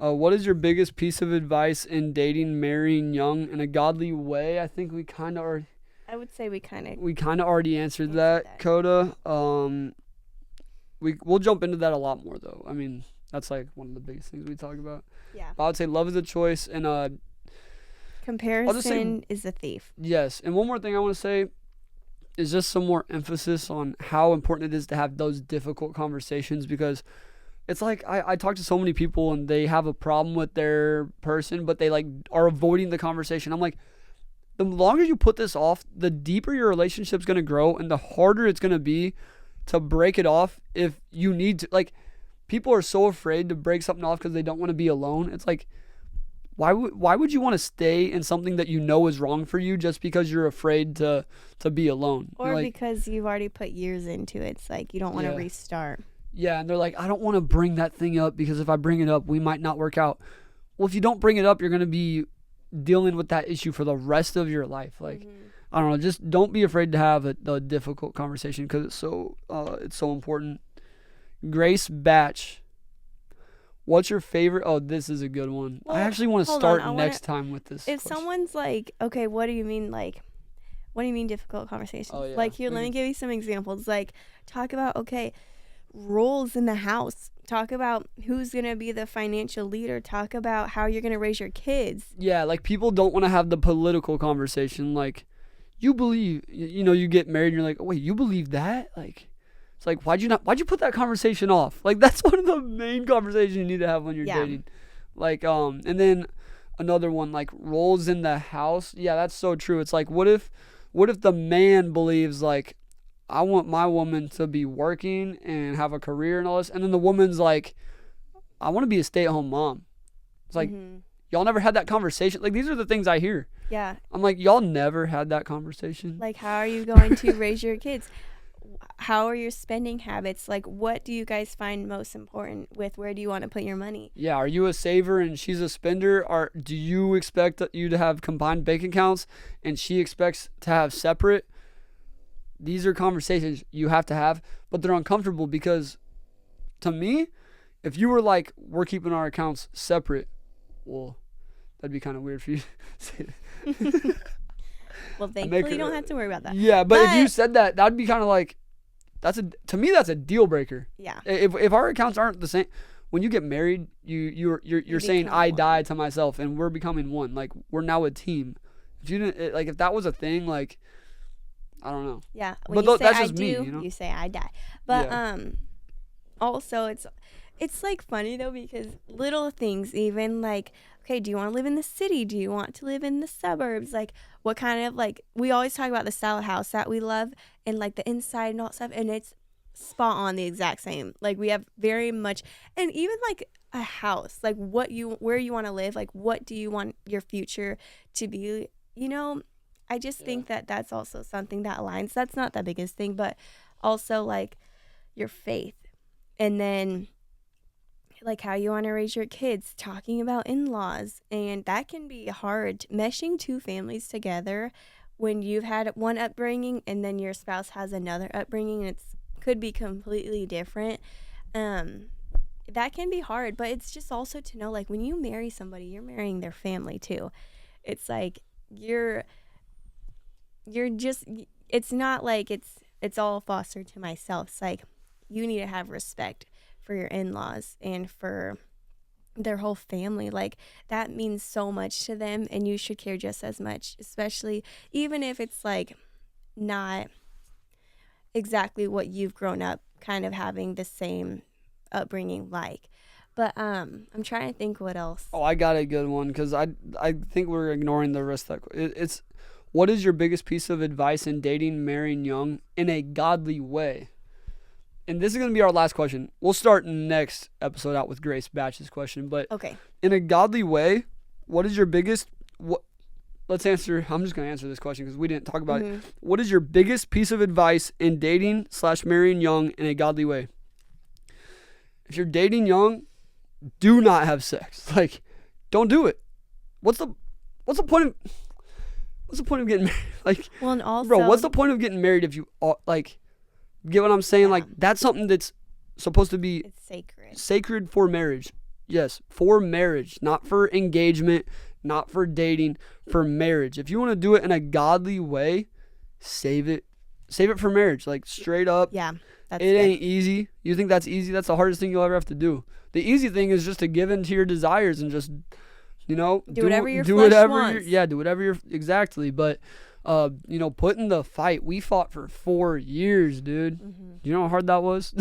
What is your biggest piece of advice in dating, marrying young in a godly way? I think we kind of already I would say we kind of already answered that, Coda. We'll jump into that a lot more though. I mean, that's like one of the biggest things we talk about. yeah. But I would say love is a choice, and Comparison is a thief. yes. And one more thing I want to say is just some more emphasis on how important it is to have those difficult conversations, because it's like I talk to so many people and they have a problem with their person, but they like are avoiding the conversation. I'm like, the longer you put this off, the deeper your relationship's going to grow and the harder it's going to be to break it off if you need to. Like, people are so afraid to break something off because they don't want to be alone. It's like, why would you want to stay in something that you know is wrong for you just because you're afraid to be alone? Or like, because you've already put years into it. It's like you don't want to Yeah. restart. yeah, and they're like, I don't want to bring that thing up because if I bring it up, we might not work out. Well, if you don't bring it up, you're going to be dealing with that issue for the rest of your life. Like, I don't know, just don't be afraid to have a difficult conversation because it's so important. Grace Batch, what's your favorite? Oh, this is a good one. Well, I actually want to hold start on, I wanna- next time with this. If question. someone's like, okay, what do you mean difficult conversations? Oh, yeah. Like, here, let me give you some examples. Like, talk about, okay, roles in the house. Talk about who's going to be the financial leader. Talk about how you're going to raise your kids. Yeah, like people don't want to have the political conversation. Like, you believe, you get married and you're like, oh, wait, you believe that? Like, it's like, why'd you put that conversation off? Like, that's one of the main conversations you need to have when you're Yeah. dating. Like, and then another one, like roles in the house. Yeah, that's so true. It's like, what if the man believes like, I want my woman to be working and have a career and all this, and then the woman's like, I want to be a stay-at-home mom. It's like, y'all never had that conversation. Like, these are the things I hear. Yeah. I'm like, y'all never had that conversation. Like, how are you going to raise your kids? How are your spending habits? Like, what do you guys find most important with where do you want to put your money? Yeah, are you a saver and she's a spender? Or do you expect you to have combined bank accounts and she expects to have separate? These are conversations you have to have, but they're uncomfortable because, to me, if you were like, we're keeping our accounts separate, well, that'd be kind of weird for you to say that. Well, thankfully, you don't have to worry about that. Yeah, but if you said that, that'd be kind of like, to me that's a deal breaker. Yeah. If our accounts aren't the same, when you get married, you're saying become I one. die to myself and we're becoming one. Like, we're now a team. If you didn't if that was a thing, like, I don't know. Yeah. But When you say that's I just me, do, you know? you say I die. But Yeah. also it's like funny though because little things even like, okay, do you want to live in the city? Do you want to live in the suburbs? Like, what kind of, like, we always talk about the style of house that we love and like the inside and all that stuff, and it's spot on the exact same. Like, we have very much, and even like a house, like where you want to live, like what do you want your future to be, I just think that that's also something that aligns. That's not the biggest thing, but also like your faith, and then like how you want to raise your kids, talking about in-laws, and that can be hard, meshing two families together when you've had one upbringing and then your spouse has another upbringing and it's could be completely different. That can be hard, but it's just also to know, like, when you marry somebody, you're marrying their family too. It's like you're just, it's not like it's all fostered to myself. It's like you need to have respect for your in-laws and for their whole family. Like, that means so much to them, and you should care just as much, especially even if it's like not exactly what you've grown up kind of having the same upbringing like. But I'm trying to think what else. Oh, I got a good one because I think we're ignoring the rest of that. It's what is your biggest piece of advice in dating, marrying young in a godly way? And this is going to be our last question. We'll start next episode out with Grace Batch's question. But Okay. in a godly way, what is your biggest... Let's answer... I'm just going to answer this question because we didn't talk about it. What is your biggest piece of advice in dating / marrying young in a godly way? If you're dating young, do not have sex. Like, don't do it. What's the point of getting married? Like, Well, and also, bro, what's the point of getting married if you like... Get what I'm saying? Yeah. Like, that's something that's supposed to be it's sacred. sacred for marriage. Yes, for marriage, not for engagement, not for dating, for marriage. If you want to do it in a godly way, save it. Save it for marriage, like straight up. Yeah, that's It good. ain't easy. You think that's easy? That's the hardest thing you'll ever have to do. The easy thing is just to give in to your desires and just, Do whatever your do flesh whatever wants. do whatever you're exactly. But put in the fight. We fought for 4 years, dude. Mm-hmm. You know how hard that was?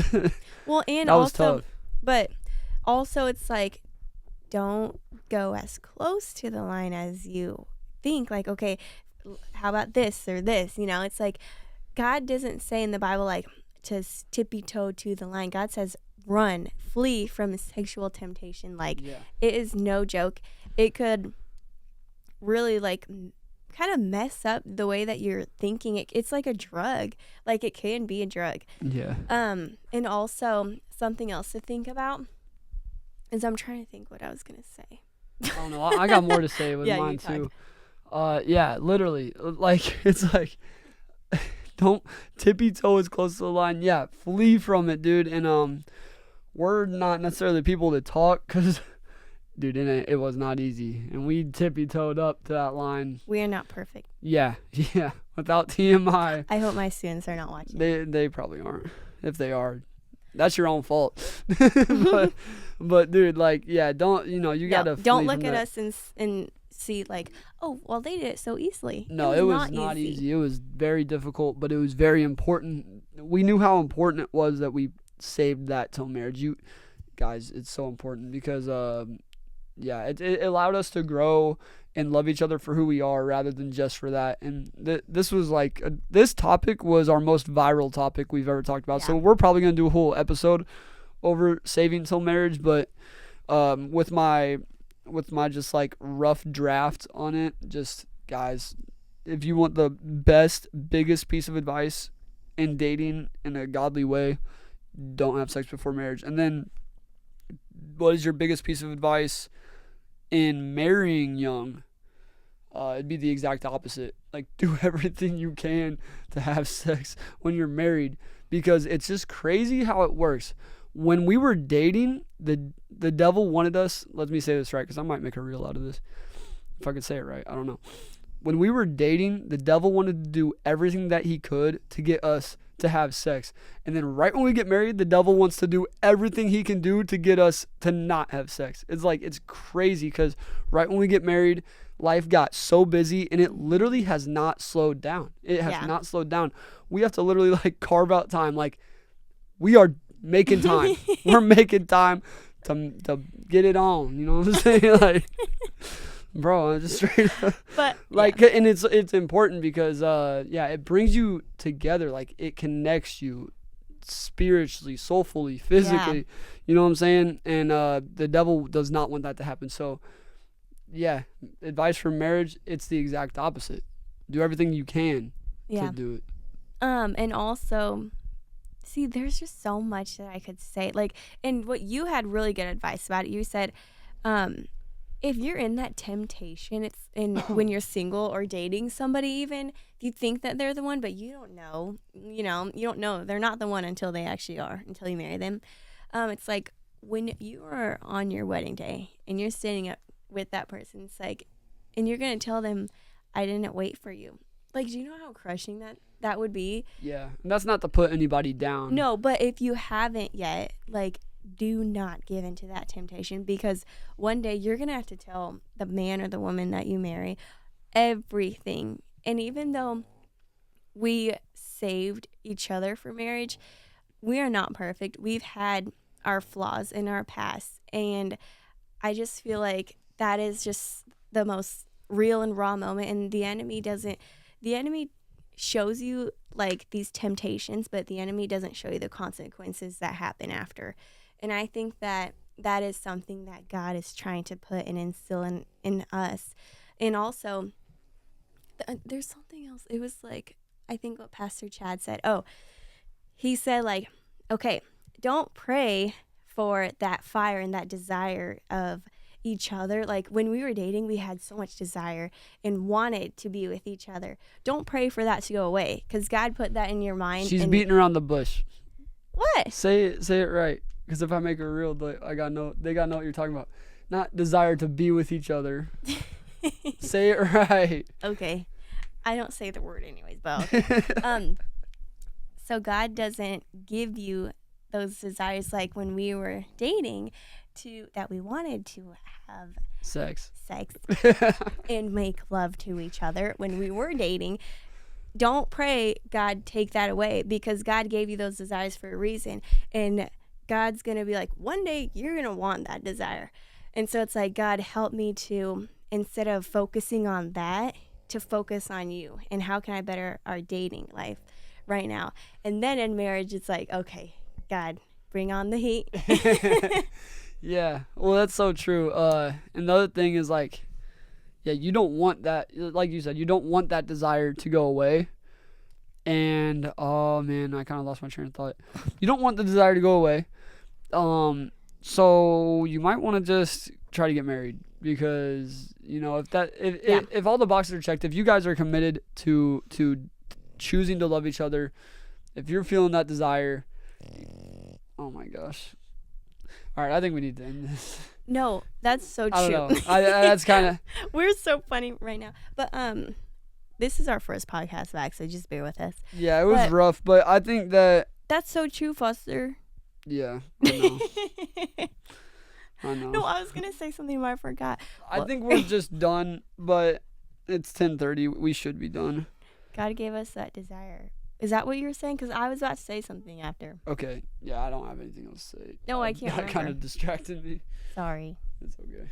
Well, and That was also, tough. but also it's like, don't go as close to the line as you think. Like, okay, how about this or this? It's like God doesn't say in the Bible like to tippy toe to the line. God says run, flee from sexual temptation. Like Yeah. it is no joke. It could really like kind of mess up the way that you're thinking. It's like a drug. Like it can be a drug. Yeah. And also something else to think about is I'm trying to think what I was gonna say. I don't know. I got more to say with Yeah, you mine talk. too. Yeah, literally. Like it's like don't tippy toe as close to the line. Yeah, flee from it, dude. And we're not necessarily people to talk because, dude, it was not easy, and we tippy toed up to that line. We are not perfect. Yeah, yeah. Without TMI, I hope my students are not watching. they probably aren't. If they are, that's your own fault. but dude, like, yeah, don't gotta don't flee look from at that. us and see like, oh, well, they did it so easily. No, it was not easy. It was very difficult, but it was very important. We knew how important it was that we saved that till marriage. You guys, it's so important because it allowed us to grow and love each other for who we are rather than just for that. And this was like this topic was our most viral topic we've ever talked about. Yeah. So we're probably going to do a whole episode over saving till marriage, but with my just like rough draft on it, just guys, if you want the biggest piece of advice in dating in a godly way, don't have sex before marriage. And then what is your biggest piece of advice in marrying young? It'd be the exact opposite. Like, do everything you can to have sex when you're married, because it's just crazy how it works. When we were dating, the devil wanted us, let me say this right, because I might make a reel out of this if I could say it right. I don't know. When we were dating, the devil wanted to do everything that he could to get us to have sex. And then right when we get married, the devil wants to do everything he can do to get us to not have sex. It's crazy because right when we get married, life got so busy and it literally has not slowed down. It has not slowed down. We have to literally like carve out time. Like, we are making time. We're making time to get it on. You know what I'm saying? Like, bro, I'm just straight up. But Like, and it's important because it brings you together. Like, it connects you spiritually, soulfully, physically. You know what I'm saying? And the devil does not want that to happen. So yeah, advice for marriage, it's the exact opposite. Do everything you can to do it. And also, see, there's just so much that I could say. Like, and what you had really good advice about it. You said, if you're in that temptation, when you're single or dating somebody, even if you think that they're the one, but you don't know, you don't know they're not the one until they actually are, until you marry them. It's like when you are on your wedding day and you're standing up with that person, it's like, and you're gonna tell them, I didn't wait for you. Like, do you know how crushing that would be? Yeah, and that's not to put anybody down. No, but if you haven't yet, like, do not give into that temptation, because one day you're gonna have to tell the man or the woman that you marry everything. And even though we saved each other for marriage, we are not perfect. We've had our flaws in our past, and I just feel like that is just the most real and raw moment. And the enemy shows you like these temptations, but the enemy doesn't show you the consequences that happen after. And I think that is something that God is trying to put and instill in us. And also, there's something else. It was like, I think what Pastor Chad said. Oh, he said like, okay, don't pray for that fire and that desire of each other. Like, when we were dating, we had so much desire and wanted to be with each other. Don't pray for that to go away, because God put that in your mind. She's beating around the bush. What? Say it right. Because if I make it real, they gotta know what you're talking about. Not desire to be with each other. Say it right. Okay. I don't say the word anyways, but okay. So God doesn't give you those desires like when we were dating that we wanted to have Sex. and make love to each other when we were dating. Don't pray God take that away, because God gave you those desires for a reason, and God's going to be like, one day you're going to want that desire. And so it's like, God, help me to, instead of focusing on that, to focus on you and how can I better our dating life right now. And then in marriage, it's like, okay, God, bring on the heat. Yeah, well, that's so true. And the other thing is, like, yeah, you don't want that, like you said, you don't want that desire to go away. And, oh, man, I kind of lost my train of thought. You don't want the desire to go away. So you might want to just try to get married, because, you know, if all the boxes are checked, if you guys are committed to choosing to love each other, if you're feeling that desire, oh, my gosh. All right, I think we need to end this. No, that's so true. I don't know. That's kind of... We're so funny right now. But this is our first podcast back, so just bear with us. Yeah, it was rough, but I think that... That's so true, Foster. Yeah, I know. I know. No, I was going to say something, but I forgot. I think we're just done, but it's 10:30. We should be done. God gave us that desire. Is that what you were saying? Because I was about to say something after. Okay. Yeah, I don't have anything else to say. No, I can't That remember. kind of distracted me. Sorry. It's okay.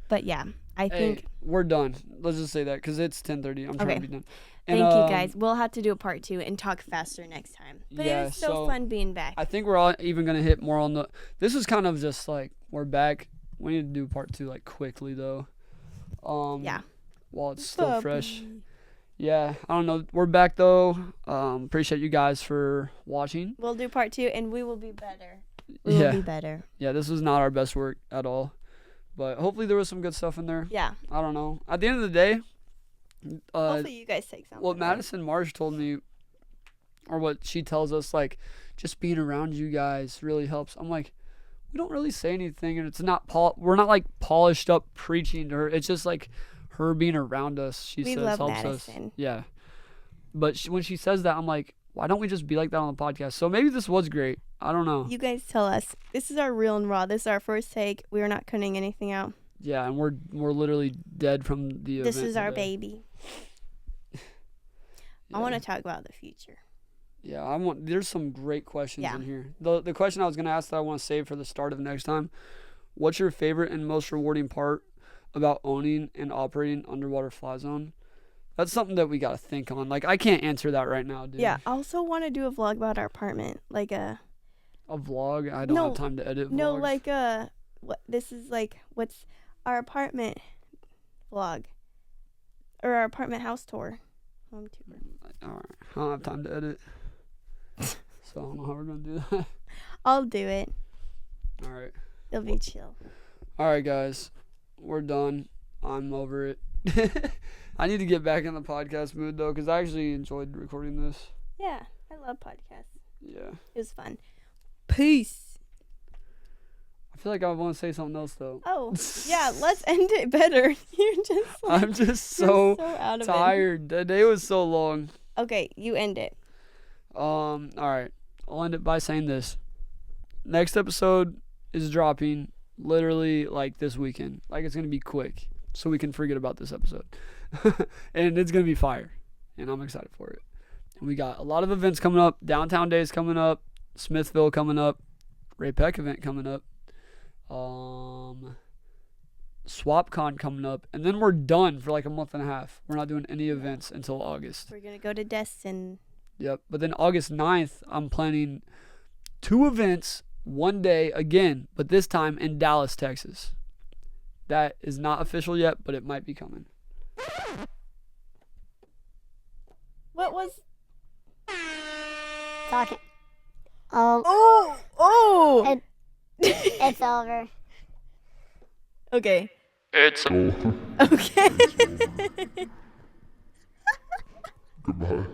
But yeah, I think... we're done. Let's just say that, because it's 10:30. I'm trying to be done. And, thank you, guys. We'll have to do a part 2 and talk faster next time. But yeah, it was so fun being back. I think we're all even going to hit more on the... This is kind of just like, we're back. We need to do part 2, like, quickly, though. Yeah. While it's still fresh. Yeah, I don't know. We're back, though. Appreciate you guys for watching. We'll do part 2, and we will be better. We will be better. Yeah, this was not our best work at all. But hopefully there was some good stuff in there. Yeah. I don't know. At the end of the day... hopefully you guys take something. What Madison Marsh told me, or what she tells us, like, just being around you guys really helps. I'm like, we don't really say anything, and it's not... we're not, like, polished up preaching to her. It's just, like... her being around us, she says, helps Madison. us. Yeah. But when she says that, I'm like, why don't we just be like that on the podcast? So maybe this was great. I don't know. You guys tell us. This is our real and raw. This is our first take. We are not cutting anything out. Yeah, and we're literally dead from the event. This is our today. baby. Yeah. I want to talk about the future. Yeah, there's some great questions in here. The question I was going to ask that I want to save for the start of next time. What's your favorite and most rewarding part about owning and operating Underwater Fly Zone? That's something that we got to think on. Like, I can't answer that right now, dude. Yeah, I also want to do a vlog about our apartment. Like a vlog? I don't have time to edit vlogs. No, like this is like, what's our apartment vlog? Or our apartment house tour. Home tour. All right. I don't have time to edit. So I don't know how we're going to do that. I'll do it. All right. It'll be chill. All right, guys. We're done. I'm over it. I need to get back in the podcast mood, though, because I actually enjoyed recording this. Yeah, I love podcasts. Yeah. It was fun. Peace. I feel like I want to say something else, though. Oh, yeah, let's end it better. You're just like, I'm just so out of tired. The day was so long. Okay, you end it. All right. I'll end it by saying this. Next episode is dropping literally like this weekend. Like, it's going to be quick so we can forget about this episode. And it's going to be fire. And I'm excited for it. And we got a lot of events coming up. Downtown Days coming up. Smithville coming up. Ray Peck event coming up. SwapCon coming up. And then we're done for like a month and a half. We're not doing any events until August. We're going to go to Destin. Yep. But then August 9th, I'm planning 2 events one day again, but this time in Dallas, Texas. That is not official yet, but it might be coming. What was... Talking. Oh! It's over. Okay. It's Okay. Goodbye.